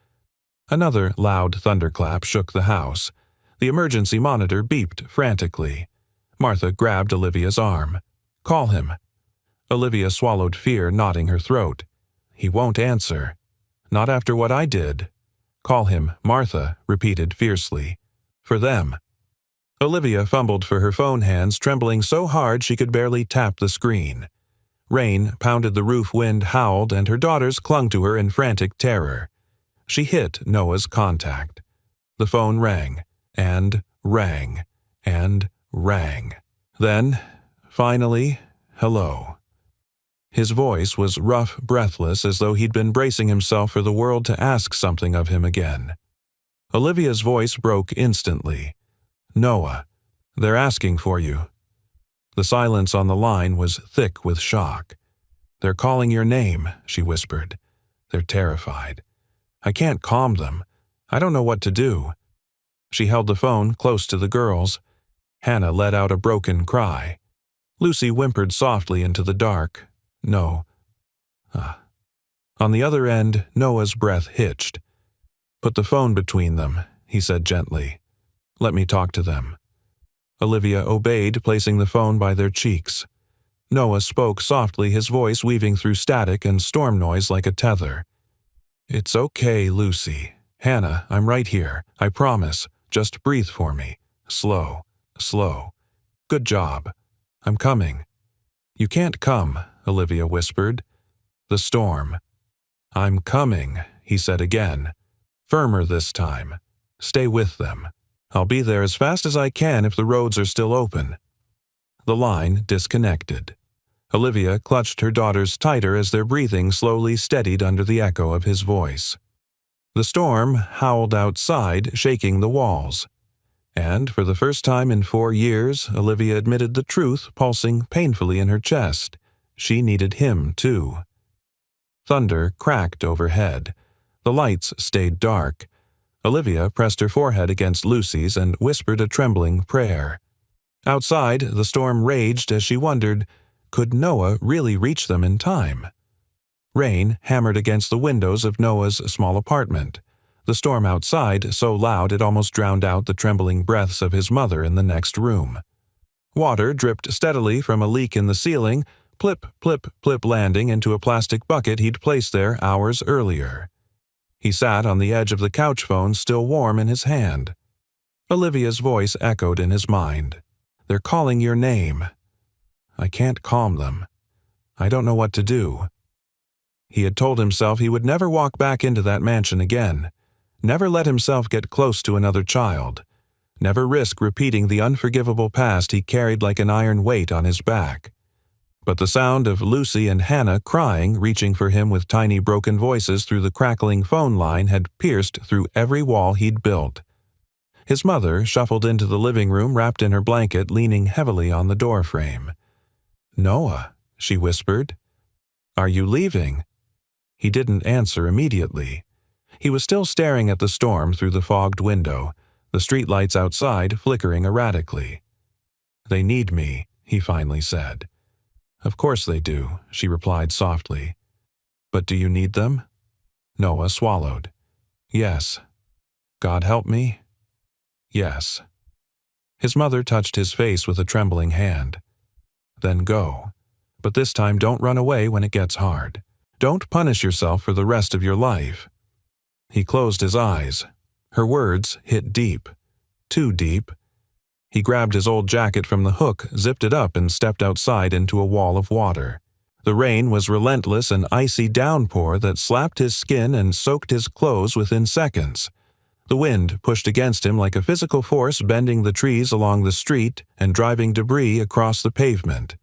Another loud thunderclap shook the house. The emergency monitor beeped frantically. Martha grabbed Olivia's arm. "Call him." Olivia swallowed fear, knotting her throat. He won't answer. Not after what I did. Call him Martha, repeated fiercely. For them. Olivia fumbled for her phone hands, trembling so hard she could barely tap the screen. Rain pounded the roof, wind howled, and her daughters clung to her in frantic terror. She hit Noah's contact. The phone rang, and rang, and rang. Then, finally, hello. His voice was rough, breathless, as though he'd been bracing himself for the world to ask something of him again. Olivia's voice broke instantly. Noah, they're asking for you. The silence on the line was thick with shock. They're calling your name, she whispered. They're terrified. I can't calm them. I don't know what to do. She held the phone close to the girls. Hannah let out a broken cry. Lucy whimpered softly into the dark. No. On the other end, Noah's breath hitched. Put the phone between them, he said gently. Let me talk to them. Olivia obeyed, placing the phone by their cheeks. Noah spoke softly, his voice weaving through static and storm noise like a tether. It's okay, Lucy. Hannah, I'm right here. I promise. Just breathe for me. Slow. Slow. Good job. I'm coming. You can't come, Olivia whispered. The storm. I'm coming, he said again. Firmer this time. Stay with them. I'll be there as fast as I can if the roads are still open. The line disconnected. Olivia clutched her daughters tighter as their breathing slowly steadied under the echo of his voice. The storm howled outside, shaking the walls. And for the first time in 4 years, Olivia admitted the truth pulsing painfully in her chest. She needed him, too. Thunder cracked overhead. The lights stayed dark. Olivia pressed her forehead against Lucy's and whispered a trembling prayer. Outside, the storm raged as she wondered, could Noah really reach them in time? Rain hammered against the windows of Noah's small apartment. The storm outside so loud it almost drowned out the trembling breaths of his mother in the next room. Water dripped steadily from a leak in the ceiling, plip, plip, plip, landing into a plastic bucket he'd placed there hours earlier. He sat on the edge of the couch phone, still warm in his hand. Olivia's voice echoed in his mind. They're calling your name. I can't calm them. I don't know what to do. He had told himself he would never walk back into that mansion again. Never let himself get close to another child. Never risk repeating the unforgivable past he carried like an iron weight on his back. But the sound of Lucy and Hannah crying, reaching for him with tiny broken voices through the crackling phone line, had pierced through every wall he'd built. His mother shuffled into the living room, wrapped in her blanket, leaning heavily on the doorframe. Noah, she whispered. Are you leaving? He didn't answer immediately. He was still staring at the storm through the fogged window, the streetlights outside flickering erratically. They need me, he finally said. Of course they do, she replied softly. But do you need them? Noah swallowed. Yes. God help me? Yes. His mother touched his face with a trembling hand. Then go. But this time don't run away when it gets hard. Don't punish yourself for the rest of your life. He closed his eyes. Her words hit deep. Too deep. He grabbed his old jacket from the hook, zipped it up, and stepped outside into a wall of water. The rain was relentless, an icy downpour that slapped his skin and soaked his clothes within seconds. The wind pushed against him like a physical force, bending the trees along the street and driving debris across the pavement.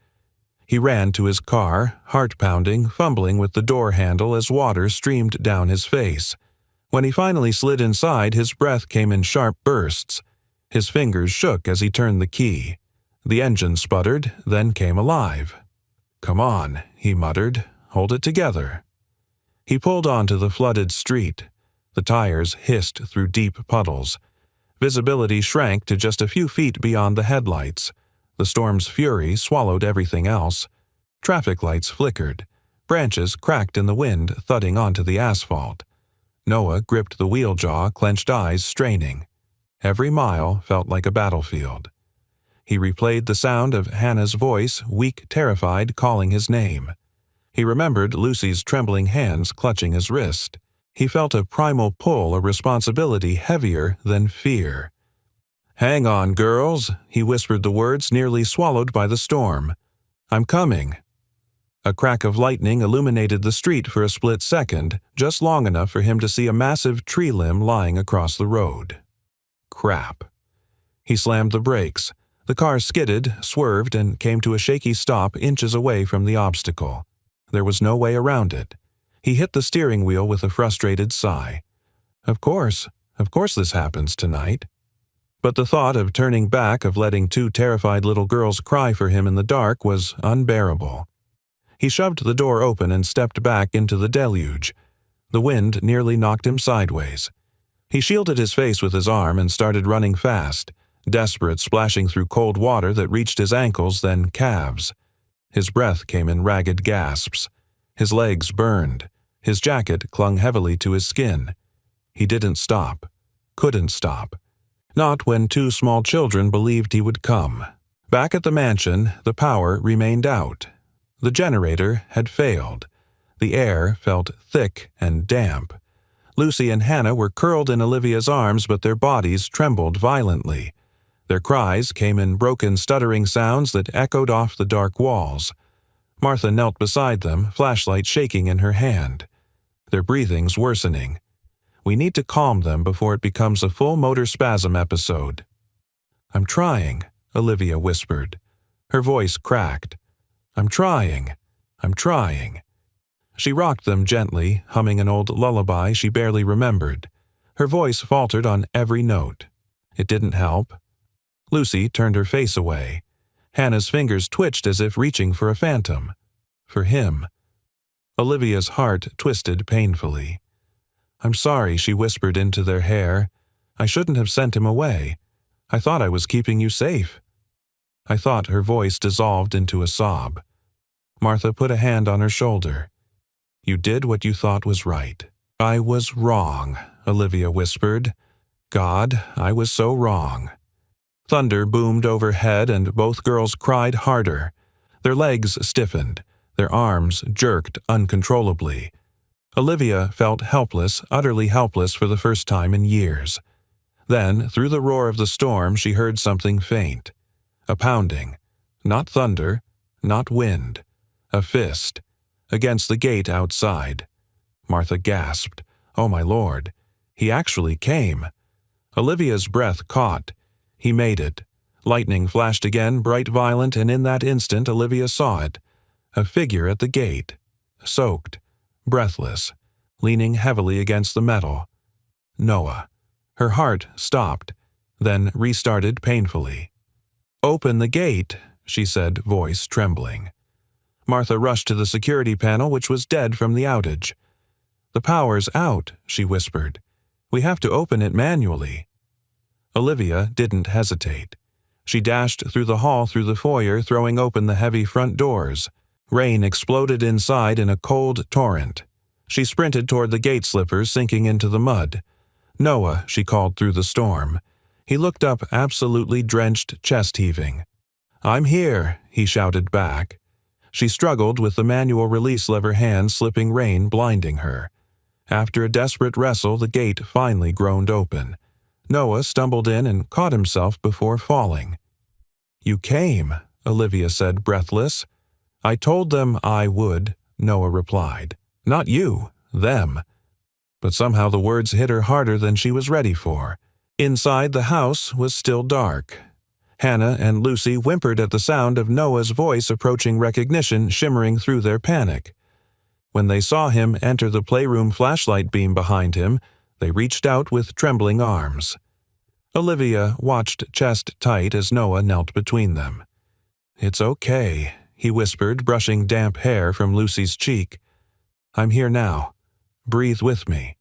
He ran to his car, heart-pounding, fumbling with the door handle as water streamed down his face. When he finally slid inside, his breath came in sharp bursts. His fingers shook as he turned the key. The engine sputtered, then came alive. Come on, he muttered. Hold it together. He pulled onto the flooded street. The tires hissed through deep puddles. Visibility shrank to just a few feet beyond the headlights. The storm's fury swallowed everything else. Traffic lights flickered. Branches cracked in the wind, thudding onto the asphalt. Noah gripped the wheel jaw, clenched eyes straining. Every mile felt like a battlefield. He replayed the sound of Hannah's voice, weak, terrified, calling his name. He remembered Lucy's trembling hands clutching his wrist. He felt a primal pull, a responsibility heavier than fear. "Hang on, girls," he whispered the words, nearly swallowed by the storm. "I'm coming." A crack of lightning illuminated the street for a split second, just long enough for him to see a massive tree limb lying across the road. Crap. He slammed the brakes. The car skidded, swerved, and came to a shaky stop inches away from the obstacle. There was no way around it. He hit the steering wheel with a frustrated sigh. Of course this happens tonight. But the thought of turning back, of letting two terrified little girls cry for him in the dark, was unbearable. He shoved the door open and stepped back into the deluge. The wind nearly knocked him sideways. He shielded his face with his arm and started running fast, desperate, splashing through cold water that reached his ankles, then calves. His breath came in ragged gasps. His legs burned. His jacket clung heavily to his skin. He didn't stop. Couldn't stop. Not when two small children believed he would come. Back at the mansion, the power remained out. The generator had failed. The air felt thick and damp. Lucy and Hannah were curled in Olivia's arms, but their bodies trembled violently. Their cries came in broken, stuttering sounds that echoed off the dark walls. Martha knelt beside them, flashlight shaking in her hand. Their breathings worsening. "We need to calm them before it becomes a full motor spasm episode." "I'm trying," Olivia whispered. Her voice cracked. I'm trying. She rocked them gently, humming an old lullaby she barely remembered. Her voice faltered on every note. It didn't help. Lucy turned her face away. Hannah's fingers twitched as if reaching for a phantom. For him. Olivia's heart twisted painfully. "I'm sorry," she whispered into their hair. "I shouldn't have sent him away. I thought I was keeping you safe." I thought her voice dissolved into a sob. Martha put a hand on her shoulder. "You did what you thought was right." "I was wrong," Olivia whispered. "God, I was so wrong." Thunder boomed overhead and both girls cried harder. Their legs stiffened. Their arms jerked uncontrollably. Olivia felt helpless, utterly helpless for the first time in years. Then, through the roar of the storm, she heard something faint. A pounding. Not thunder, not wind. A fist. Against the gate outside. Martha gasped. "Oh, my Lord. He actually came." Olivia's breath caught. He made it. Lightning flashed again, bright, violent, and in that instant Olivia saw it. A figure at the gate. Soaked. Breathless. Leaning heavily against the metal. Noah. Her heart stopped, then restarted painfully. "Open the gate," she said, voice trembling. Martha rushed to the security panel, which was dead from the outage. "The power's out," she whispered. "We have to open it manually." Olivia didn't hesitate. She dashed through the hall, through the foyer, throwing open the heavy front doors. Rain exploded inside in a cold torrent. She sprinted toward the gate slippers, sinking into the mud. "Noah," she called through the storm. He looked up, absolutely drenched, chest-heaving. "I'm here," he shouted back. She struggled with the manual release lever hand, slipping rain blinding her. After a desperate wrestle, the gate finally groaned open. Noah stumbled in and caught himself before falling. "You came," Olivia said, breathless. "I told them I would," Noah replied. "Not you, them." But somehow the words hit her harder than she was ready for. Inside, the house was still dark. Hannah and Lucy whimpered at the sound of Noah's voice approaching, recognition shimmering through their panic. When they saw him enter the playroom flashlight beam behind him, they reached out with trembling arms. Olivia watched chest tight as Noah knelt between them. "It's okay," he whispered, brushing damp hair from Lucy's cheek. "I'm here now. Breathe with me."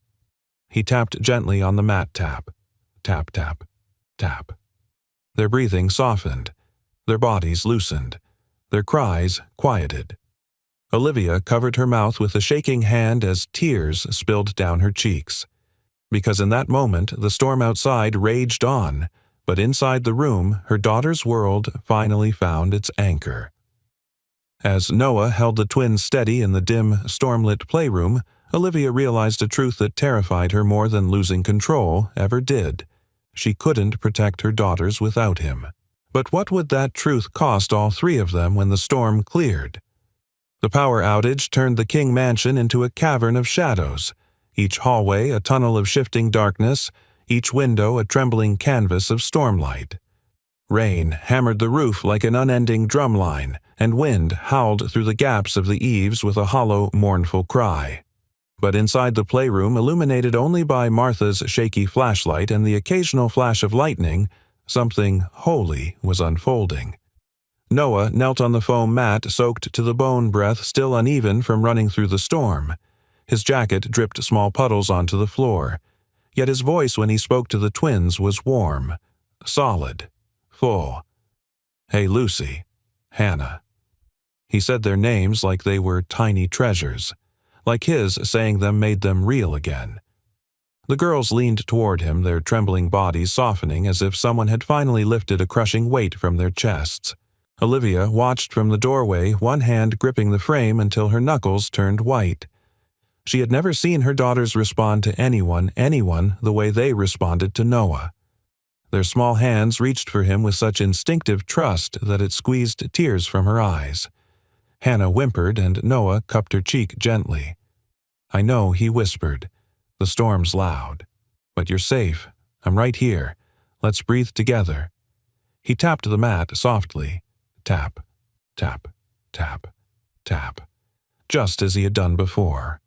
He tapped gently on the mat tap. Tap, tap, tap. Their breathing softened. Their bodies loosened. Their cries quieted. Olivia covered her mouth with a shaking hand as tears spilled down her cheeks. Because in that moment, the storm outside raged on, But inside the room, her daughter's world finally found its anchor. As Noah held the twins steady in the dim, stormlit playroom, Olivia realized a truth that terrified her more than losing control ever did. She couldn't protect her daughters without him. But what would that truth cost all three of them when the storm cleared? The power outage turned the King Mansion into a cavern of shadows, each hallway a tunnel of shifting darkness, each window a trembling canvas of stormlight. Rain hammered the roof like an unending drumline, and wind howled through the gaps of the eaves with a hollow, mournful cry. But inside the playroom, illuminated only by Martha's shaky flashlight and the occasional flash of lightning, something holy was unfolding. Noah knelt on the foam mat, soaked to the bone, breath still uneven from running through the storm. His jacket dripped small puddles onto the floor, yet his voice when he spoke to the twins was warm, solid, full. "Hey, Lucy, Hannah." He said their names like they were tiny treasures, like his saying them made them real again. The girls leaned toward him, their trembling bodies softening as if someone had finally lifted a crushing weight from their chests. Olivia watched from the doorway, one hand gripping the frame until her knuckles turned white. She had never seen her daughters respond to anyone, the way they responded to Noah. Their small hands reached for him with such instinctive trust that it squeezed tears from her eyes. Hannah whimpered and Noah cupped her cheek gently. "I know," he whispered. "The storm's loud. But you're safe. I'm right here. Let's breathe together." He tapped the mat softly. Tap, tap, tap, tap. Just as he had done before.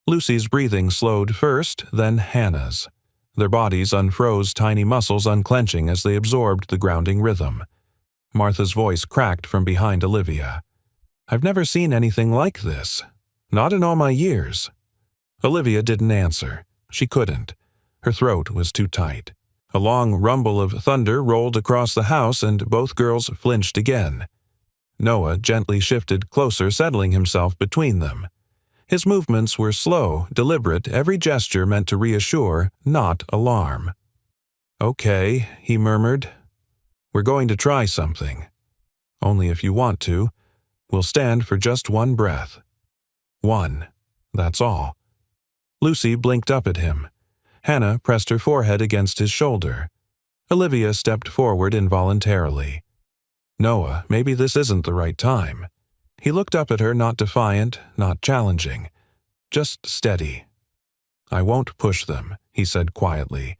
Lucy's breathing slowed first, then Hannah's. Their bodies unfroze, tiny muscles unclenching as they absorbed the grounding rhythm. Martha's voice cracked from behind Olivia. "I've never seen anything like this. Not in all my years." Olivia didn't answer. She couldn't. Her throat was too tight. A long rumble of thunder rolled across the house and both girls flinched again. Noah gently shifted closer, settling himself between them. His movements were slow, deliberate, every gesture meant to reassure, not alarm. "Okay," he murmured. "We're going to try something. Only if you want to. We'll stand for just one breath. One. That's all." Lucy blinked up at him. Hannah pressed her forehead against his shoulder. Olivia stepped forward involuntarily. "Noah, maybe this isn't the right time." He looked up at her, not defiant, not challenging. Just steady. "I won't push them," he said quietly.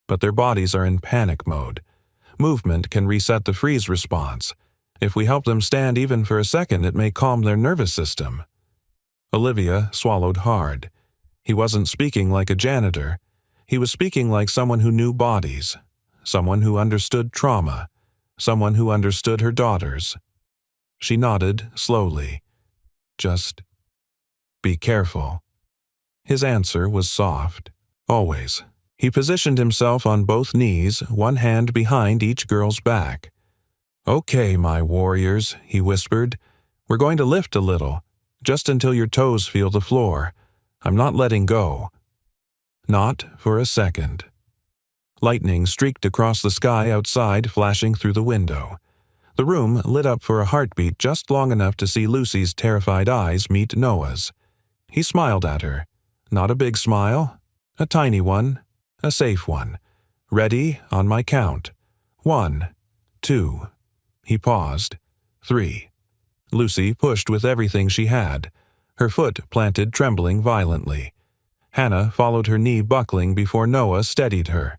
"But their bodies are in panic mode. Movement can reset the freeze response. If we help them stand even for a second, it may calm their nervous system." Olivia swallowed hard. He wasn't speaking like a janitor. He was speaking like someone who knew bodies, someone who understood trauma, someone who understood her daughters. She nodded slowly. "Just be careful." His answer was soft. Always. He positioned himself on both knees, one hand behind each girl's back. "Okay, my warriors," he whispered. "We're going to lift a little, just until your toes feel the floor. I'm not letting go." Not for a second. Lightning streaked across the sky outside, flashing through the window. The room lit up for a heartbeat just long enough to see Lucy's terrified eyes meet Noah's. He smiled at her. Not a big smile. A tiny one. A safe one. "Ready on my count. 1, 2. He paused. 3. Lucy pushed with everything she had. Her foot planted, trembling violently. Hannah followed her knee buckling before Noah steadied her.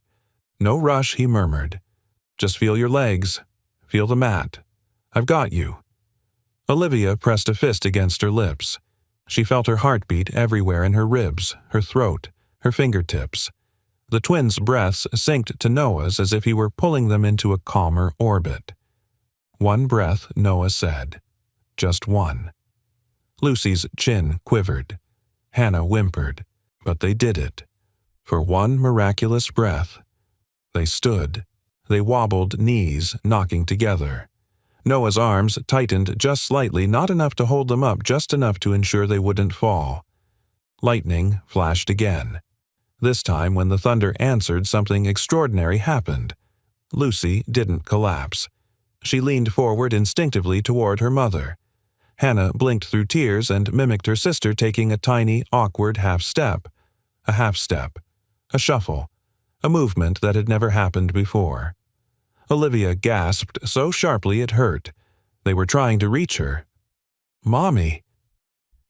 "No rush," he murmured. "Just feel your legs. Feel the mat. I've got you." Olivia pressed a fist against her lips. She felt her heartbeat everywhere in her ribs, her throat, her fingertips. The twins' breaths synced to Noah's as if he were pulling them into a calmer orbit. "One breath," Noah said. "Just one." Lucy's chin quivered. Hannah whimpered. But they did it. For one miraculous breath. They stood. They wobbled, knees knocking together. Noah's arms tightened just slightly, not enough to hold them up, just enough to ensure they wouldn't fall. Lightning flashed again. This time, when the thunder answered, something extraordinary happened. Lucy didn't collapse. She leaned forward instinctively toward her mother. Hannah blinked through tears and mimicked her sister taking a tiny, awkward half-step. A half-step. A shuffle. A movement that had never happened before. Olivia gasped so sharply it hurt. They were trying to reach her. "Mommy!"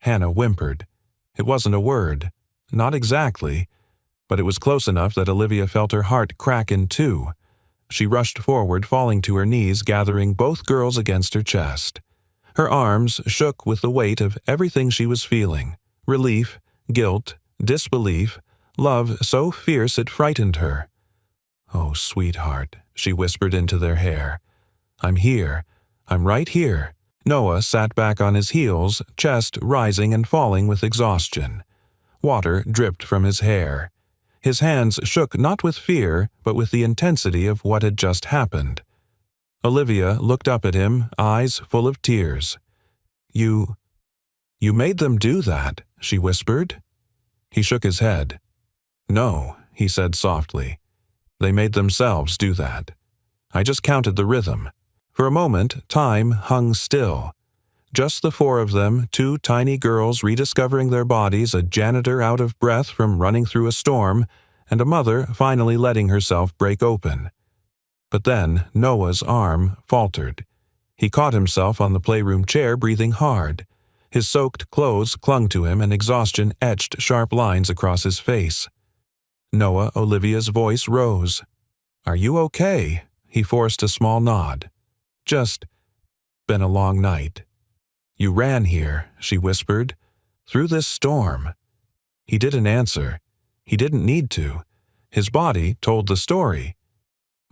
Hannah whimpered. It wasn't a word. Not exactly. But it was close enough that Olivia felt her heart crack in two. She rushed forward, falling to her knees, gathering both girls against her chest. Her arms shook with the weight of everything she was feeling. Relief, guilt, disbelief, love so fierce it frightened her. "Oh, sweetheart," she whispered into their hair. "I'm here. I'm right here." Noah sat back on his heels, chest rising and falling with exhaustion. Water dripped from his hair. His hands shook not with fear, but with the intensity of what had just happened. Olivia looked up at him, eyes full of tears. You made them do that," she whispered. He shook his head. "No," he said softly. "They made themselves do that. I just counted the rhythm." For a moment, time hung still. Just the four of them, two tiny girls rediscovering their bodies, a janitor out of breath from running through a storm, and a mother finally letting herself break open. But then Noah's arm faltered. He caught himself on the playroom chair, breathing hard. His soaked clothes clung to him and exhaustion etched sharp lines across his face. Olivia's voice rose. "Are you okay?" He forced a small nod. "Just been a long night." "You ran here," she whispered. "Through this storm." He didn't answer. He didn't need to. His body told the story.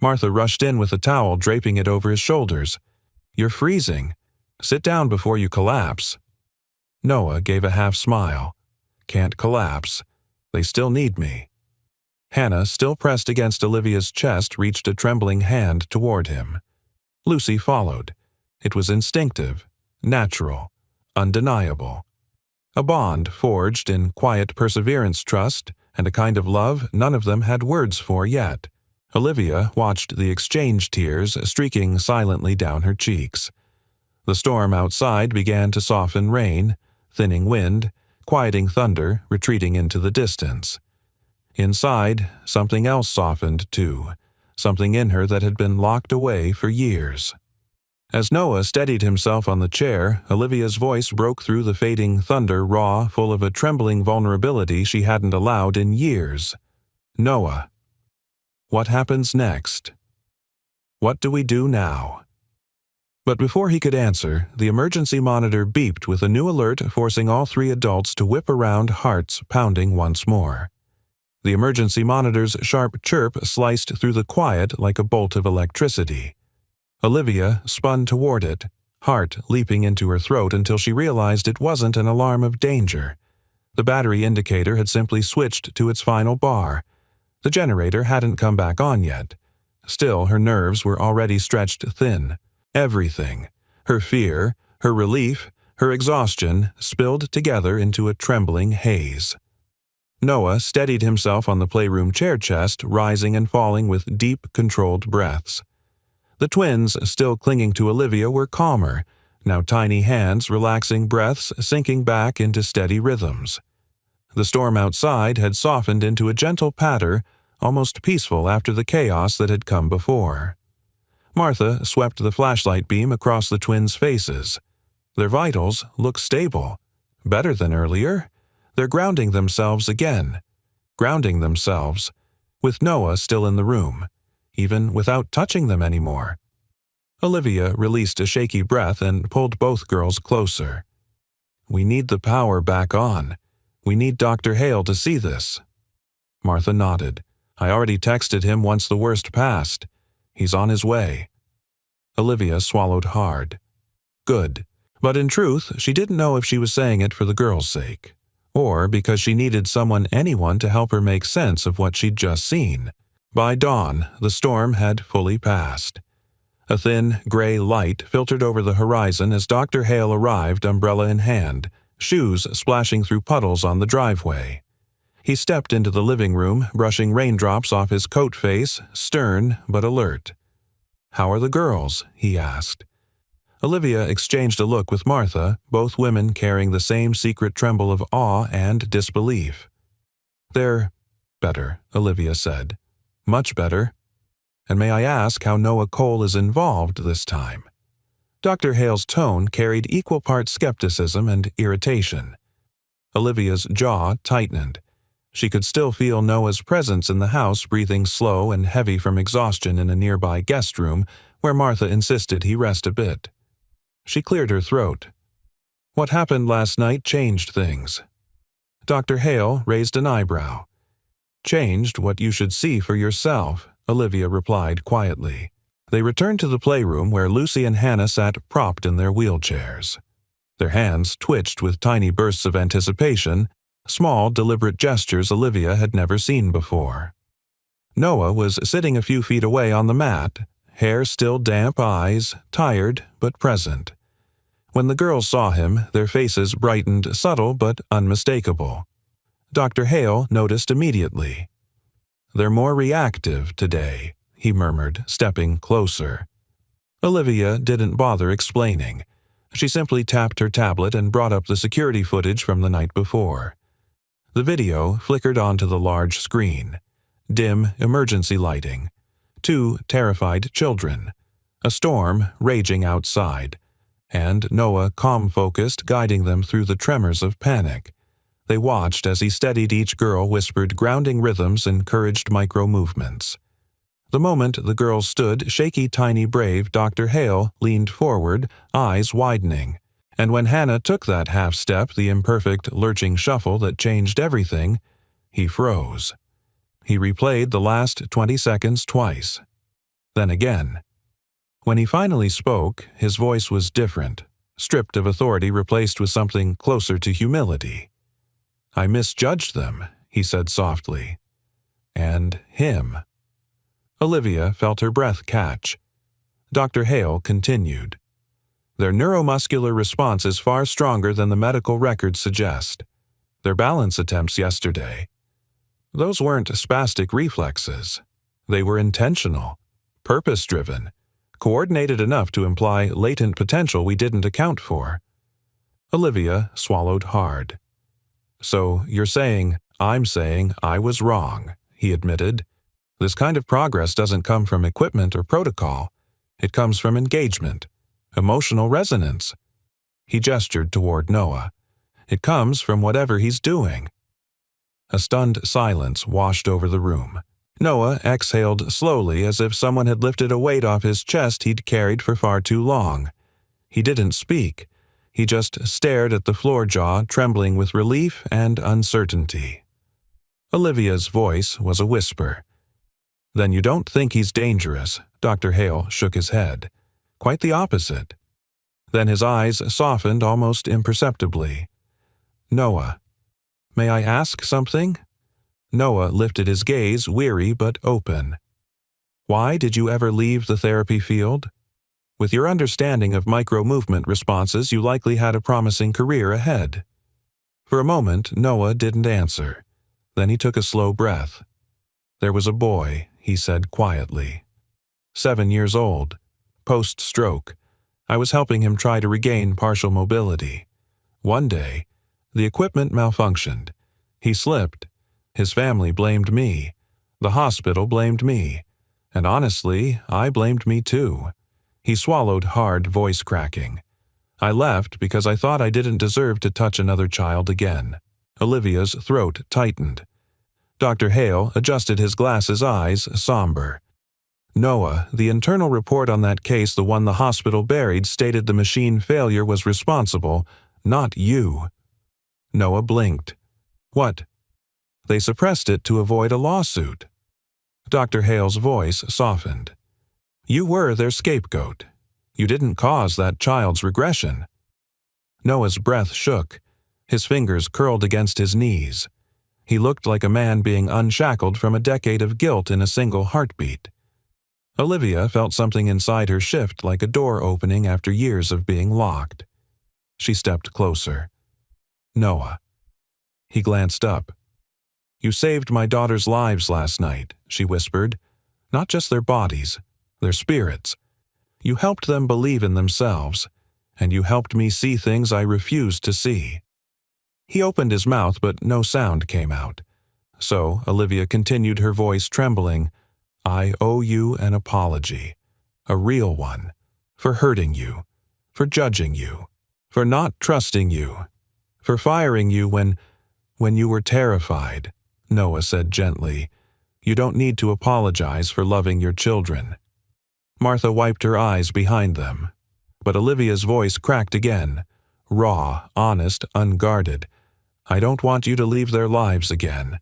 Martha rushed in with a towel, draping it over his shoulders. "You're freezing. Sit down before you collapse." Noah gave a half-smile. "Can't collapse. They still need me." Hannah, still pressed against Olivia's chest, reached a trembling hand toward him. Lucy followed. It was instinctive, natural, undeniable. A bond forged in quiet perseverance, trust, and a kind of love none of them had words for yet. Olivia watched the exchange, tears streaking silently down her cheeks. The storm outside began to soften rain, thinning wind, quieting thunder, retreating into the distance. Inside, something else softened too, something in her that had been locked away for years. As Noah steadied himself on the chair, Olivia's voice broke through the fading thunder, raw, full of a trembling vulnerability she hadn't allowed in years. "Noah, what happens next? What do we do now?" But before he could answer, the emergency monitor beeped with a new alert, forcing all three adults to whip around, hearts pounding once more. The emergency monitor's sharp chirp sliced through the quiet like a bolt of electricity. Olivia spun toward it, heart leaping into her throat until she realized it wasn't an alarm of danger. The battery indicator had simply switched to its final bar. The generator hadn't come back on yet. Still, her nerves were already stretched thin. Everything, her fear, her relief, her exhaustion, spilled together into a trembling haze. Noah steadied himself on the playroom chair chest, rising and falling with deep, controlled breaths. The twins, still clinging to Olivia, were calmer, now tiny hands relaxing, breaths sinking back into steady rhythms. The storm outside had softened into a gentle patter, almost peaceful after the chaos that had come before. Martha swept the flashlight beam across the twins' faces. Their vitals looked stable. Better than earlier. They're grounding themselves again. Grounding themselves, with Noah still in the room, even without touching them anymore. Olivia released a shaky breath and pulled both girls closer. "We need the power back on. We need Dr. Hale to see this." Martha nodded. "I already texted him once the worst passed. He's on his way." Olivia swallowed hard. Good. But in truth, she didn't know if she was saying it for the girls' sake, or because she needed anyone to help her make sense of what she'd just seen. By dawn, the storm had fully passed. A thin, gray light filtered over the horizon as Dr. Hale arrived, umbrella in hand, shoes splashing through puddles on the driveway. He stepped into the living room, brushing raindrops off his coat face, stern but alert. "How are the girls?" he asked. Olivia exchanged a look with Martha, both women carrying the same secret tremble of awe and disbelief. "They're better," Olivia said. "Much better. And may I ask how Noah Cole is involved this time?" Dr. Hale's tone carried equal parts skepticism and irritation. Olivia's jaw tightened. She could still feel Noah's presence in the house, breathing slow and heavy from exhaustion in a nearby guest room where Martha insisted he rest a bit. She cleared her throat. "What happened last night changed things." Dr. Hale raised an eyebrow. "Changed what you should see for yourself," Olivia replied quietly. They returned to the playroom where Lucy and Hannah sat propped in their wheelchairs. Their hands twitched with tiny bursts of anticipation, small, deliberate gestures Olivia had never seen before. Noah was sitting a few feet away on the mat, hair still damp, eyes tired but present. When the girls saw him, their faces brightened, subtle but unmistakable. Dr. Hale noticed immediately. "They're more reactive today," he murmured, stepping closer. Olivia didn't bother explaining. She simply tapped her tablet and brought up the security footage from the night before. The video flickered onto the large screen. Dim emergency lighting. 2 terrified children. A storm raging outside. And Noah calm-focused, guiding them through the tremors of panic. They watched as he steadied each girl, whispered grounding rhythms, encouraged micro-movements. The moment the girls stood, shaky, tiny, brave, Dr. Hale leaned forward, eyes widening. And when Hannah took that half-step, the imperfect, lurching shuffle that changed everything, he froze. He replayed the last 20 seconds twice. Then again. When he finally spoke, his voice was different, stripped of authority, replaced with something closer to humility. "I misjudged them," he said softly. "And him." Olivia felt her breath catch. Dr. Hale continued. "Their neuromuscular response is far stronger than the medical records suggest. Their balance attempts yesterday. Those weren't spastic reflexes. They were intentional, purpose-driven, coordinated enough to imply latent potential we didn't account for." Olivia swallowed hard. "So you're saying, I'm saying I was wrong," he admitted. "This kind of progress doesn't come from equipment or protocol. It comes from engagement, emotional resonance." He gestured toward Noah. "It comes from whatever he's doing." A stunned silence washed over the room. Noah exhaled slowly, as if someone had lifted a weight off his chest he'd carried for far too long. He didn't speak. He just stared at the floor, jaw trembling with relief and uncertainty. Olivia's voice was a whisper. "Then you don't think he's dangerous?" Dr. Hale shook his head. "Quite the opposite." Then his eyes softened almost imperceptibly. "Noah, may I ask something?" Noah lifted his gaze, weary but open. "Why did you ever leave the therapy field? With your understanding of micro-movement responses, you likely had a promising career ahead." For a moment, Noah didn't answer. Then he took a slow breath. "There was a boy," he said quietly. 7 years old. Post-stroke. I was helping him try to regain partial mobility. One day, the equipment malfunctioned. He slipped. His family blamed me. The hospital blamed me. And honestly, I blamed me too." He swallowed hard, voice cracking. "I left because I thought I didn't deserve to touch another child again." Olivia's throat tightened. Dr. Hale adjusted his glasses, eyes somber. "Noah, the internal report on that case, the one the hospital buried, stated the machine failure was responsible, not you." Noah blinked. "What?" "They suppressed it to avoid a lawsuit." Dr. Hale's voice softened. "You were their scapegoat. You didn't cause that child's regression." Noah's breath shook. His fingers curled against his knees. He looked like a man being unshackled from a decade of guilt in a single heartbeat. Olivia felt something inside her shift, like a door opening after years of being locked. She stepped closer. "Noah." He glanced up. "You saved my daughter's lives last night," she whispered. "Not just their bodies, their spirits. You helped them believe in themselves, and you helped me see things I refused to see." He opened his mouth, but no sound came out. So Olivia continued, her voice trembling, "I owe you an apology, a real one, for hurting you, for judging you, for not trusting you, for firing you when you were terrified," Noah said gently. "You don't need to apologize for loving your children." Martha wiped her eyes behind them. But Olivia's voice cracked again, raw, honest, unguarded. "I don't want you to leave their lives again.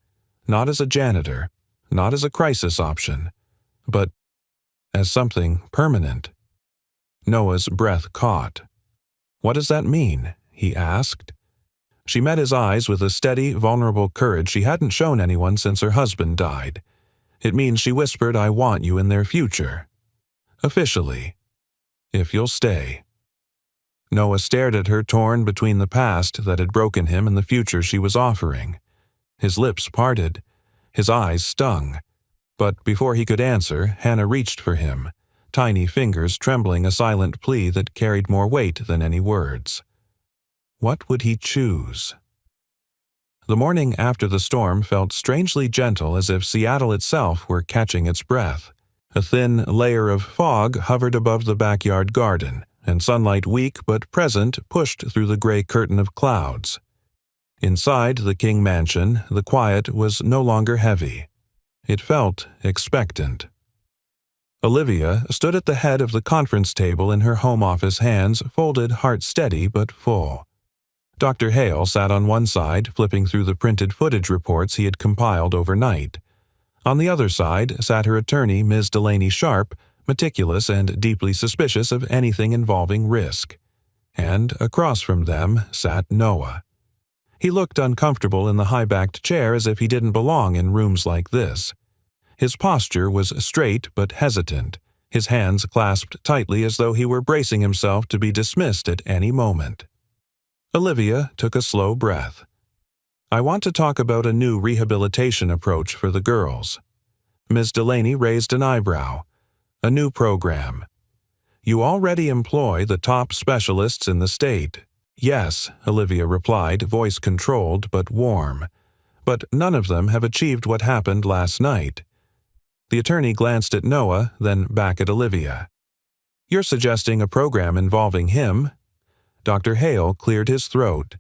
Not as a janitor, not as a crisis option, but as something permanent." Noah's breath caught. "What does that mean?" he asked. She met his eyes with a steady, vulnerable courage she hadn't shown anyone since her husband died. "It means," she whispered, "I want you in their future. Officially. If you'll stay." Noah stared at her, torn between the past that had broken him and the future she was offering. His lips parted. His eyes stung. But before he could answer, Hannah reached for him, tiny fingers trembling a silent plea that carried more weight than any words. What would he choose? The morning after the storm felt strangely gentle, as if Seattle itself were catching its breath. A thin layer of fog hovered above the backyard garden, and sunlight, weak but present, pushed through the gray curtain of clouds. Inside the King mansion, the quiet was no longer heavy. It felt expectant. Olivia stood at the head of the conference table in her home office, hands folded, heart steady but full. Dr. Hale sat on one side, flipping through the printed footage reports he had compiled overnight. On the other side sat her attorney, Ms. Delaney Sharp, meticulous and deeply suspicious of anything involving risk. And across from them sat Noah. He looked uncomfortable in the high-backed chair, as if he didn't belong in rooms like this. His posture was straight but hesitant, his hands clasped tightly as though he were bracing himself to be dismissed at any moment. Olivia took a slow breath. "I want to talk about a new rehabilitation approach for the girls." Ms. Delaney raised an eyebrow. "A new program." "You already employ the top specialists in the state." "Yes," Olivia replied, voice controlled but warm. "But none of them have achieved what happened last night." The attorney glanced at Noah, then back at Olivia. "You're suggesting a program involving him?" Dr. Hale cleared his throat.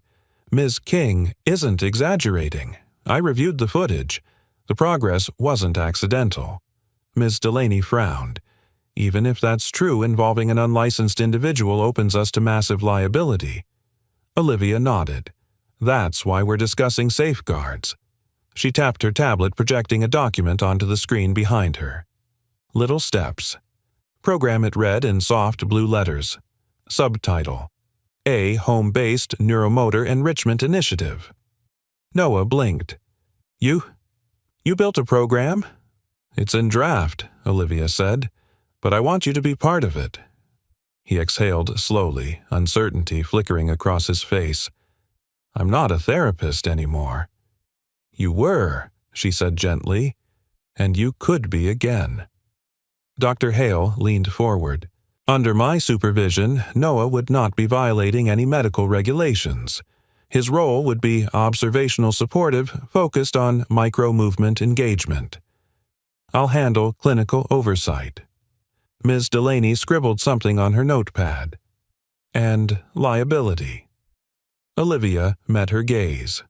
"Ms. King isn't exaggerating. I reviewed the footage. The progress wasn't accidental." Ms. Delaney frowned. "Even if that's true, involving an unlicensed individual opens us to massive liability." Olivia nodded. "That's why we're discussing safeguards." She tapped her tablet, projecting a document onto the screen behind her. "Little steps." Program, it read in soft blue letters. Subtitle: A Home-Based Neuromotor Enrichment Initiative. Noah blinked. You built a program?" "It's in draft," Olivia said, "but I want you to be part of it." He exhaled slowly, uncertainty flickering across his face. "I'm not a therapist anymore." "You were," she said gently, "and you could be again." Dr. Hale leaned forward. "Under my supervision, Noah would not be violating any medical regulations. His role would be observational supportive, focused on micro-movement engagement. I'll handle clinical oversight." Ms. Delaney scribbled something on her notepad. "And liability." Olivia met her gaze.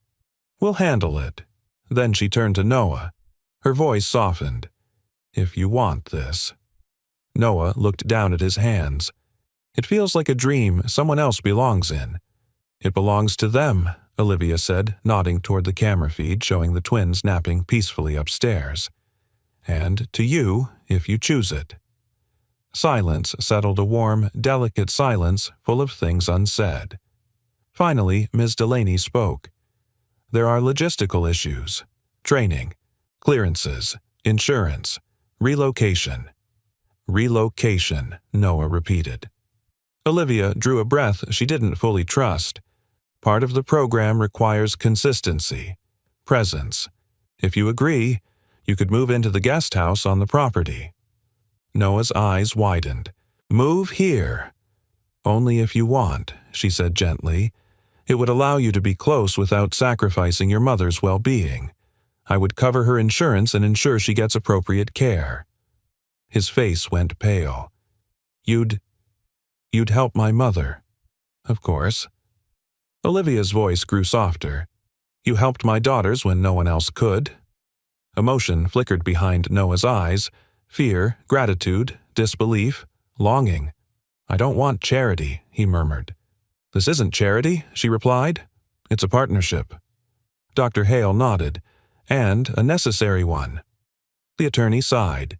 "We'll handle it." Then she turned to Noah. Her voice softened. "If you want this." Noah looked down at his hands. "It feels like a dream someone else belongs in." "It belongs to them," Olivia said, nodding toward the camera feed showing the twins napping peacefully upstairs. "And to you, if you choose it." Silence settled, a warm, delicate silence full of things unsaid. Finally, Ms. Delaney spoke. "There are logistical issues. Training, clearances, insurance, relocation." "Relocation," Noah repeated. Olivia drew a breath she didn't fully trust. "Part of the program requires consistency, presence. If you agree, you could move into the guest house on the property." Noah's eyes widened. Move here. Only if you want, she said gently. It would allow you to be close without sacrificing your mother's well-being. I would cover her insurance and ensure she gets appropriate care. His face went pale. You'd help my mother. Of course. Olivia's voice grew softer. You helped my daughters when no one else could. Emotion flickered behind Noah's eyes. Fear, gratitude, disbelief, longing. I don't want charity, he murmured. This isn't charity, she replied. It's a partnership. Dr. Hale nodded. And a necessary one. The attorney sighed.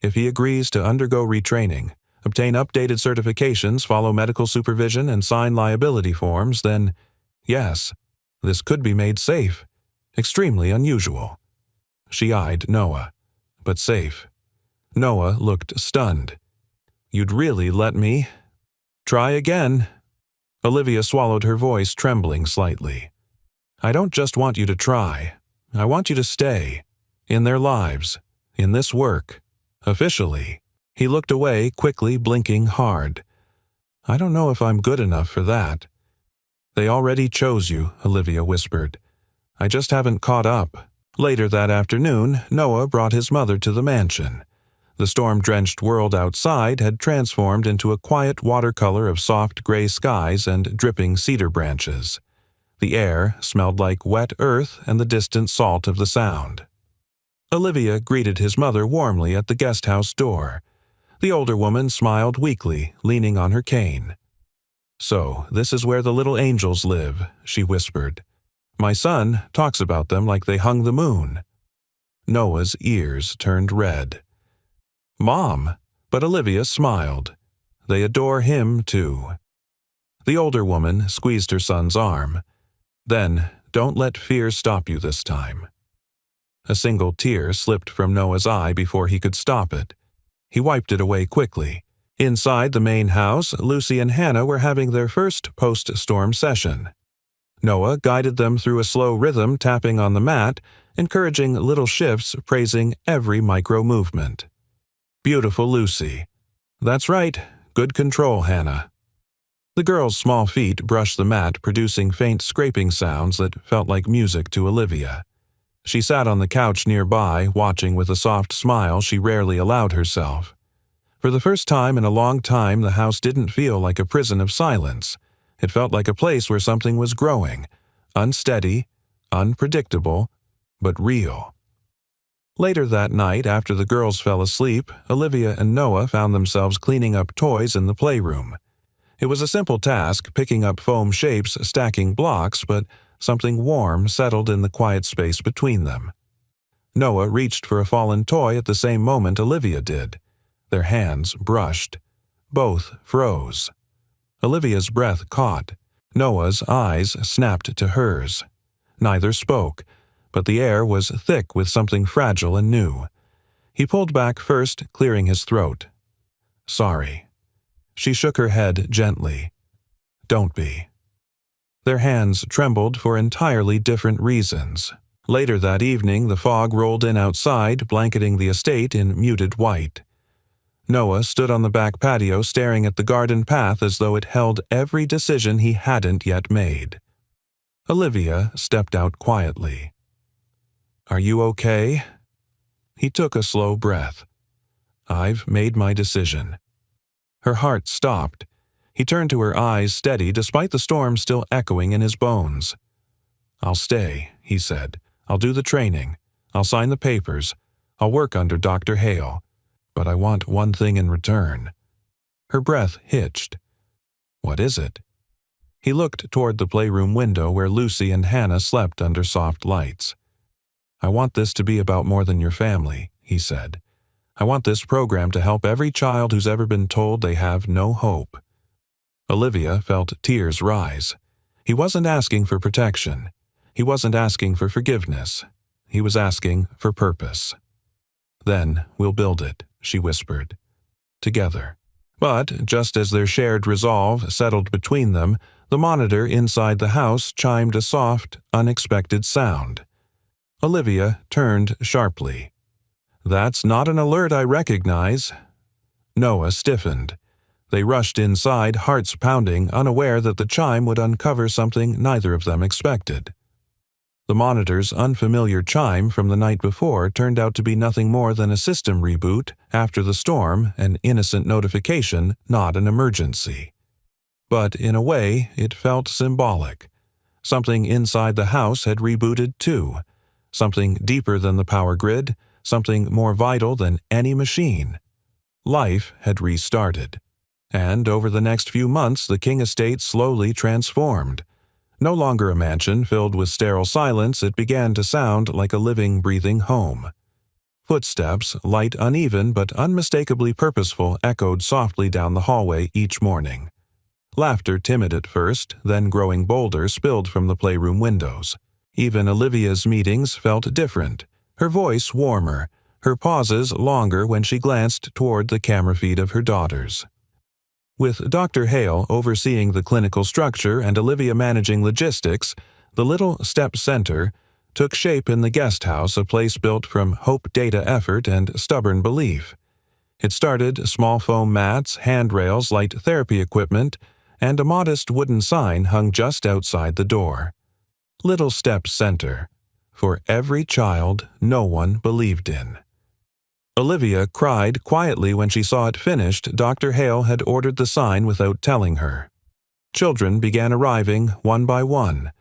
If he agrees to undergo retraining, obtain updated certifications, follow medical supervision, and sign liability forms, then, yes, this could be made safe. Extremely unusual. She eyed Noah. But safe. Noah looked stunned. You'd really let me? Try again. Olivia swallowed her voice, trembling slightly. I don't just want you to try. I want you to stay. In their lives. In this work. Officially. He looked away, quickly blinking hard. I don't know if I'm good enough for that. They already chose you, Olivia whispered. I just haven't caught up. Later that afternoon, Noah brought his mother to the mansion. The storm-drenched world outside had transformed into a quiet watercolor of soft gray skies and dripping cedar branches. The air smelled like wet earth and the distant salt of the Sound. Olivia greeted his mother warmly at the guest house door. The older woman smiled weakly, leaning on her cane. So, this is where the little angels live, she whispered. My son talks about them like they hung the moon. Noah's ears turned red. Mom, but Olivia smiled. They adore him, too. The older woman squeezed her son's arm. Then, don't let fear stop you this time. A single tear slipped from Noah's eye before he could stop it. He wiped it away quickly. Inside the main house, Lucy and Hannah were having their first post-storm session. Noah guided them through a slow rhythm, tapping on the mat, encouraging little shifts, praising every micro-movement. Beautiful Lucy. That's right. Good control, Hannah. The girl's small feet brushed the mat, producing faint scraping sounds that felt like music to Olivia. She sat on the couch nearby, watching with a soft smile she rarely allowed herself. For the first time in a long time, the house didn't feel like a prison of silence. It felt like a place where something was growing, unsteady, unpredictable, but real. Later that night, after the girls fell asleep, Olivia and Noah found themselves cleaning up toys in the playroom. It was a simple task, picking up foam shapes, stacking blocks, but something warm settled in the quiet space between them. Noah reached for a fallen toy at the same moment Olivia did. Their hands brushed. Both froze. Olivia's breath caught. Noah's eyes snapped to hers. Neither spoke, but the air was thick with something fragile and new. He pulled back first, clearing his throat. Sorry. She shook her head gently. Don't be. Their hands trembled for entirely different reasons. Later that evening, the fog rolled in outside, blanketing the estate in muted white. Noah stood on the back patio staring at the garden path as though it held every decision he hadn't yet made. Olivia stepped out quietly. Are you okay? He took a slow breath. I've made my decision. Her heart stopped. He turned to her, eyes steady despite the storm still echoing in his bones. I'll stay, he said. I'll do the training. I'll sign the papers. I'll work under Dr. Hale. But I want one thing in return. Her breath hitched. What is it? He looked toward the playroom window where Lucy and Hannah slept under soft lights. I want this to be about more than your family, he said. I want this program to help every child who's ever been told they have no hope. Olivia felt tears rise. He wasn't asking for protection. He wasn't asking for forgiveness. He was asking for purpose. Then we'll build it, she whispered. Together. But, just as their shared resolve settled between them, the monitor inside the house chimed a soft, unexpected sound. Olivia turned sharply. That's not an alert I recognize. Noah stiffened. They rushed inside, hearts pounding, unaware that the chime would uncover something neither of them expected. The monitor's unfamiliar chime from the night before turned out to be nothing more than a system reboot after the storm, an innocent notification, not an emergency. But in a way, it felt symbolic. Something inside the house had rebooted too. Something deeper than the power grid, something more vital than any machine. Life had restarted. And over the next few months, the King estate slowly transformed. No longer a mansion filled with sterile silence, it began to sound like a living, breathing home. Footsteps, light, uneven, but unmistakably purposeful, echoed softly down the hallway each morning. Laughter, timid at first, then growing bolder, spilled from the playroom windows. Even Olivia's meetings felt different, her voice warmer, her pauses longer when she glanced toward the camera feed of her daughters. With Dr. Hale overseeing the clinical structure and Olivia managing logistics, the little STEP Center took shape in the guest house, a place built from hope, data, effort, and stubborn belief. It started small foam mats, handrails, light therapy equipment, and a modest wooden sign hung just outside the door. Little STEP Center, for every child no one believed in. Olivia cried quietly when she saw it finished. Dr. Hale had ordered the sign without telling her. Children began arriving one by one.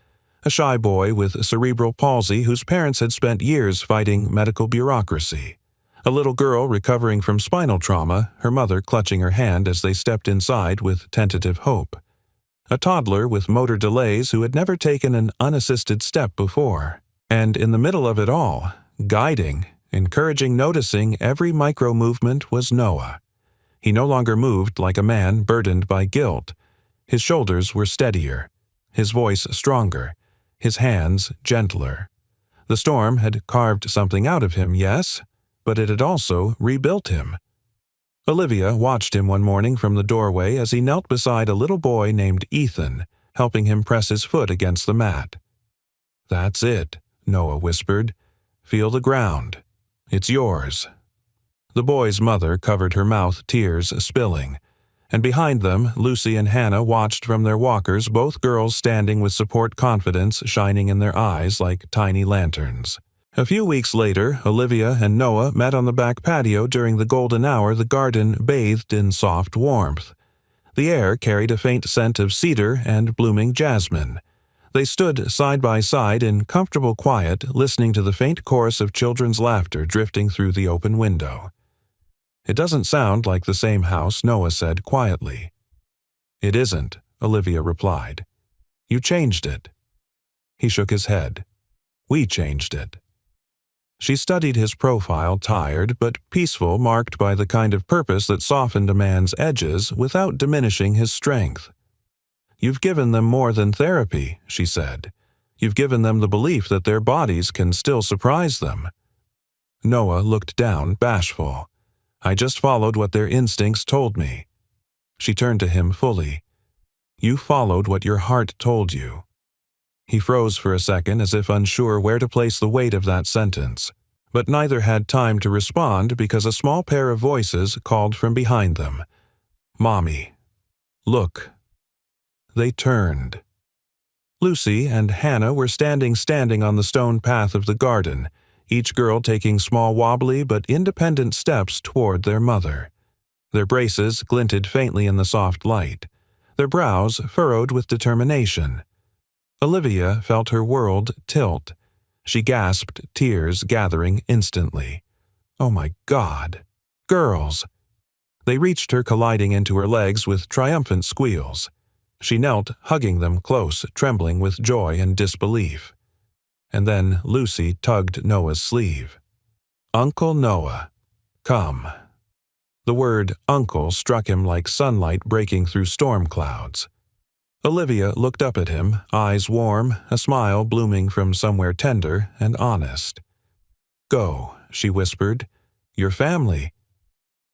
A shy boy with cerebral palsy whose parents had spent years fighting medical bureaucracy. A little girl recovering from spinal trauma, her mother clutching her hand as they stepped inside with tentative hope. A toddler with motor delays who had never taken an unassisted step before. And in the middle of it all, guiding, encouraging, noticing every micro-movement was Noah. He no longer moved like a man burdened by guilt. His shoulders were steadier, his voice stronger, his hands gentler. The storm had carved something out of him, yes, but it had also rebuilt him. Olivia watched him one morning from the doorway as he knelt beside a little boy named Ethan, helping him press his foot against the mat. "That's it," Noah whispered. "Feel the ground. It's yours." The boy's mother covered her mouth, tears spilling. And behind them, Lucy and Hannah watched from their walkers, both girls standing with support, confidence shining in their eyes like tiny lanterns. A few weeks later, Olivia and Noah met on the back patio during the golden hour. The garden bathed in soft warmth. The air carried a faint scent of cedar and blooming jasmine. They stood side by side in comfortable quiet, listening to the faint chorus of children's laughter drifting through the open window. "It doesn't sound like the same house," Noah said quietly. "It isn't," Olivia replied. "You changed it." He shook his head. "We changed it." She studied his profile, tired but peaceful, marked by the kind of purpose that softened a man's edges without diminishing his strength. "You've given them more than therapy," she said. "You've given them the belief that their bodies can still surprise them." Noah looked down, bashful. "I just followed what their instincts told me." She turned to him fully. "You followed what your heart told you." He froze for a second as if unsure where to place the weight of that sentence, but neither had time to respond because a small pair of voices called from behind them. "Mommy, look." They turned. Lucy and Hannah were standing on the stone path of the garden, each girl taking small wobbly but independent steps toward their mother. Their braces glinted faintly in the soft light, their brows furrowed with determination. Olivia felt her world tilt. She gasped, tears gathering instantly. "Oh my God! Girls!" They reached her, colliding into her legs with triumphant squeals. She knelt, hugging them close, trembling with joy and disbelief. And then Lucy tugged Noah's sleeve. "Uncle Noah, come." The word uncle struck him like sunlight breaking through storm clouds. Olivia looked up at him, eyes warm, a smile blooming from somewhere tender and honest. "Go," she whispered. "Your family."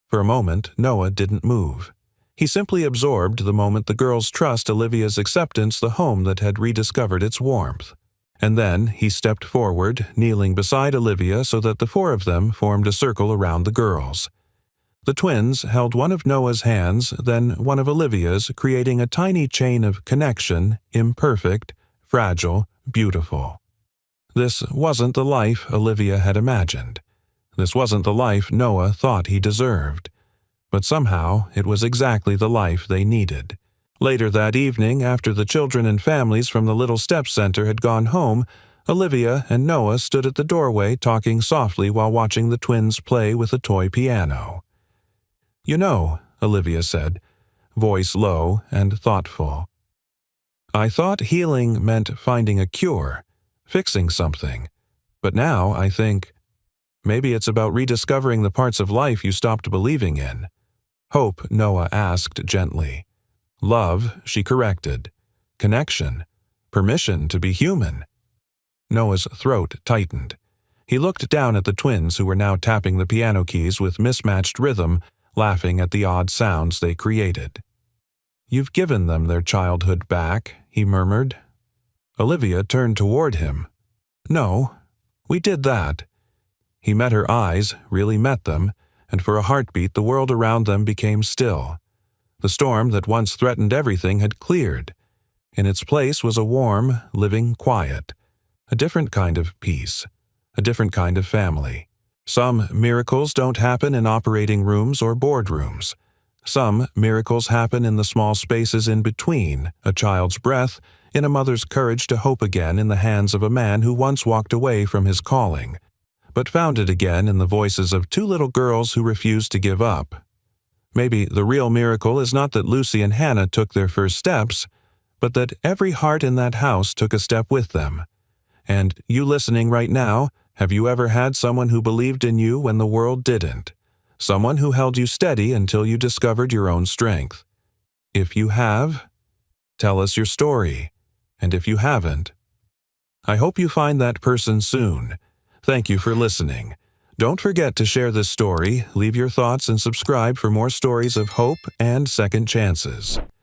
For a moment, Noah didn't move. He simply absorbed the moment, the girls' trust, Olivia's acceptance, the home that had rediscovered its warmth. And then he stepped forward, kneeling beside Olivia so that the four of them formed a circle around the girls. The twins held one of Noah's hands, then one of Olivia's, creating a tiny chain of connection, imperfect, fragile, beautiful. This wasn't the life Olivia had imagined. This wasn't the life Noah thought he deserved. But somehow it was exactly the life they needed. Later that evening, after the children and families from the Little Step Center had gone home, Olivia and Noah stood at the doorway talking softly while watching the twins play with a toy piano. "You know," Olivia said, voice low and thoughtful, "I thought healing meant finding a cure, fixing something. But now I think maybe it's about rediscovering the parts of life you stopped believing in." "Hope," Noah asked gently. "Love," she corrected. "Connection. Permission to be human." Noah's throat tightened. He looked down at the twins who were now tapping the piano keys with mismatched rhythm, laughing at the odd sounds they created. "You've given them their childhood back," he murmured. Olivia turned toward him. "No, we did that." He met her eyes, really met them, and for a heartbeat the world around them became still. The storm that once threatened everything had cleared. In its place was a warm, living quiet. A different kind of peace. A different kind of family. Some miracles don't happen in operating rooms or boardrooms. Some miracles happen in the small spaces in between, a child's breath, in a mother's courage to hope again in the hands of a man who once walked away from his calling, but found it again in the voices of two little girls who refused to give up. Maybe the real miracle is not that Lucy and Hannah took their first steps, but that every heart in that house took a step with them. And you listening right now, have you ever had someone who believed in you when the world didn't? Someone who held you steady until you discovered your own strength? If you have, tell us your story. And if you haven't, I hope you find that person soon. Thank you for listening. Don't forget to share this story, leave your thoughts, and subscribe for more stories of hope and second chances.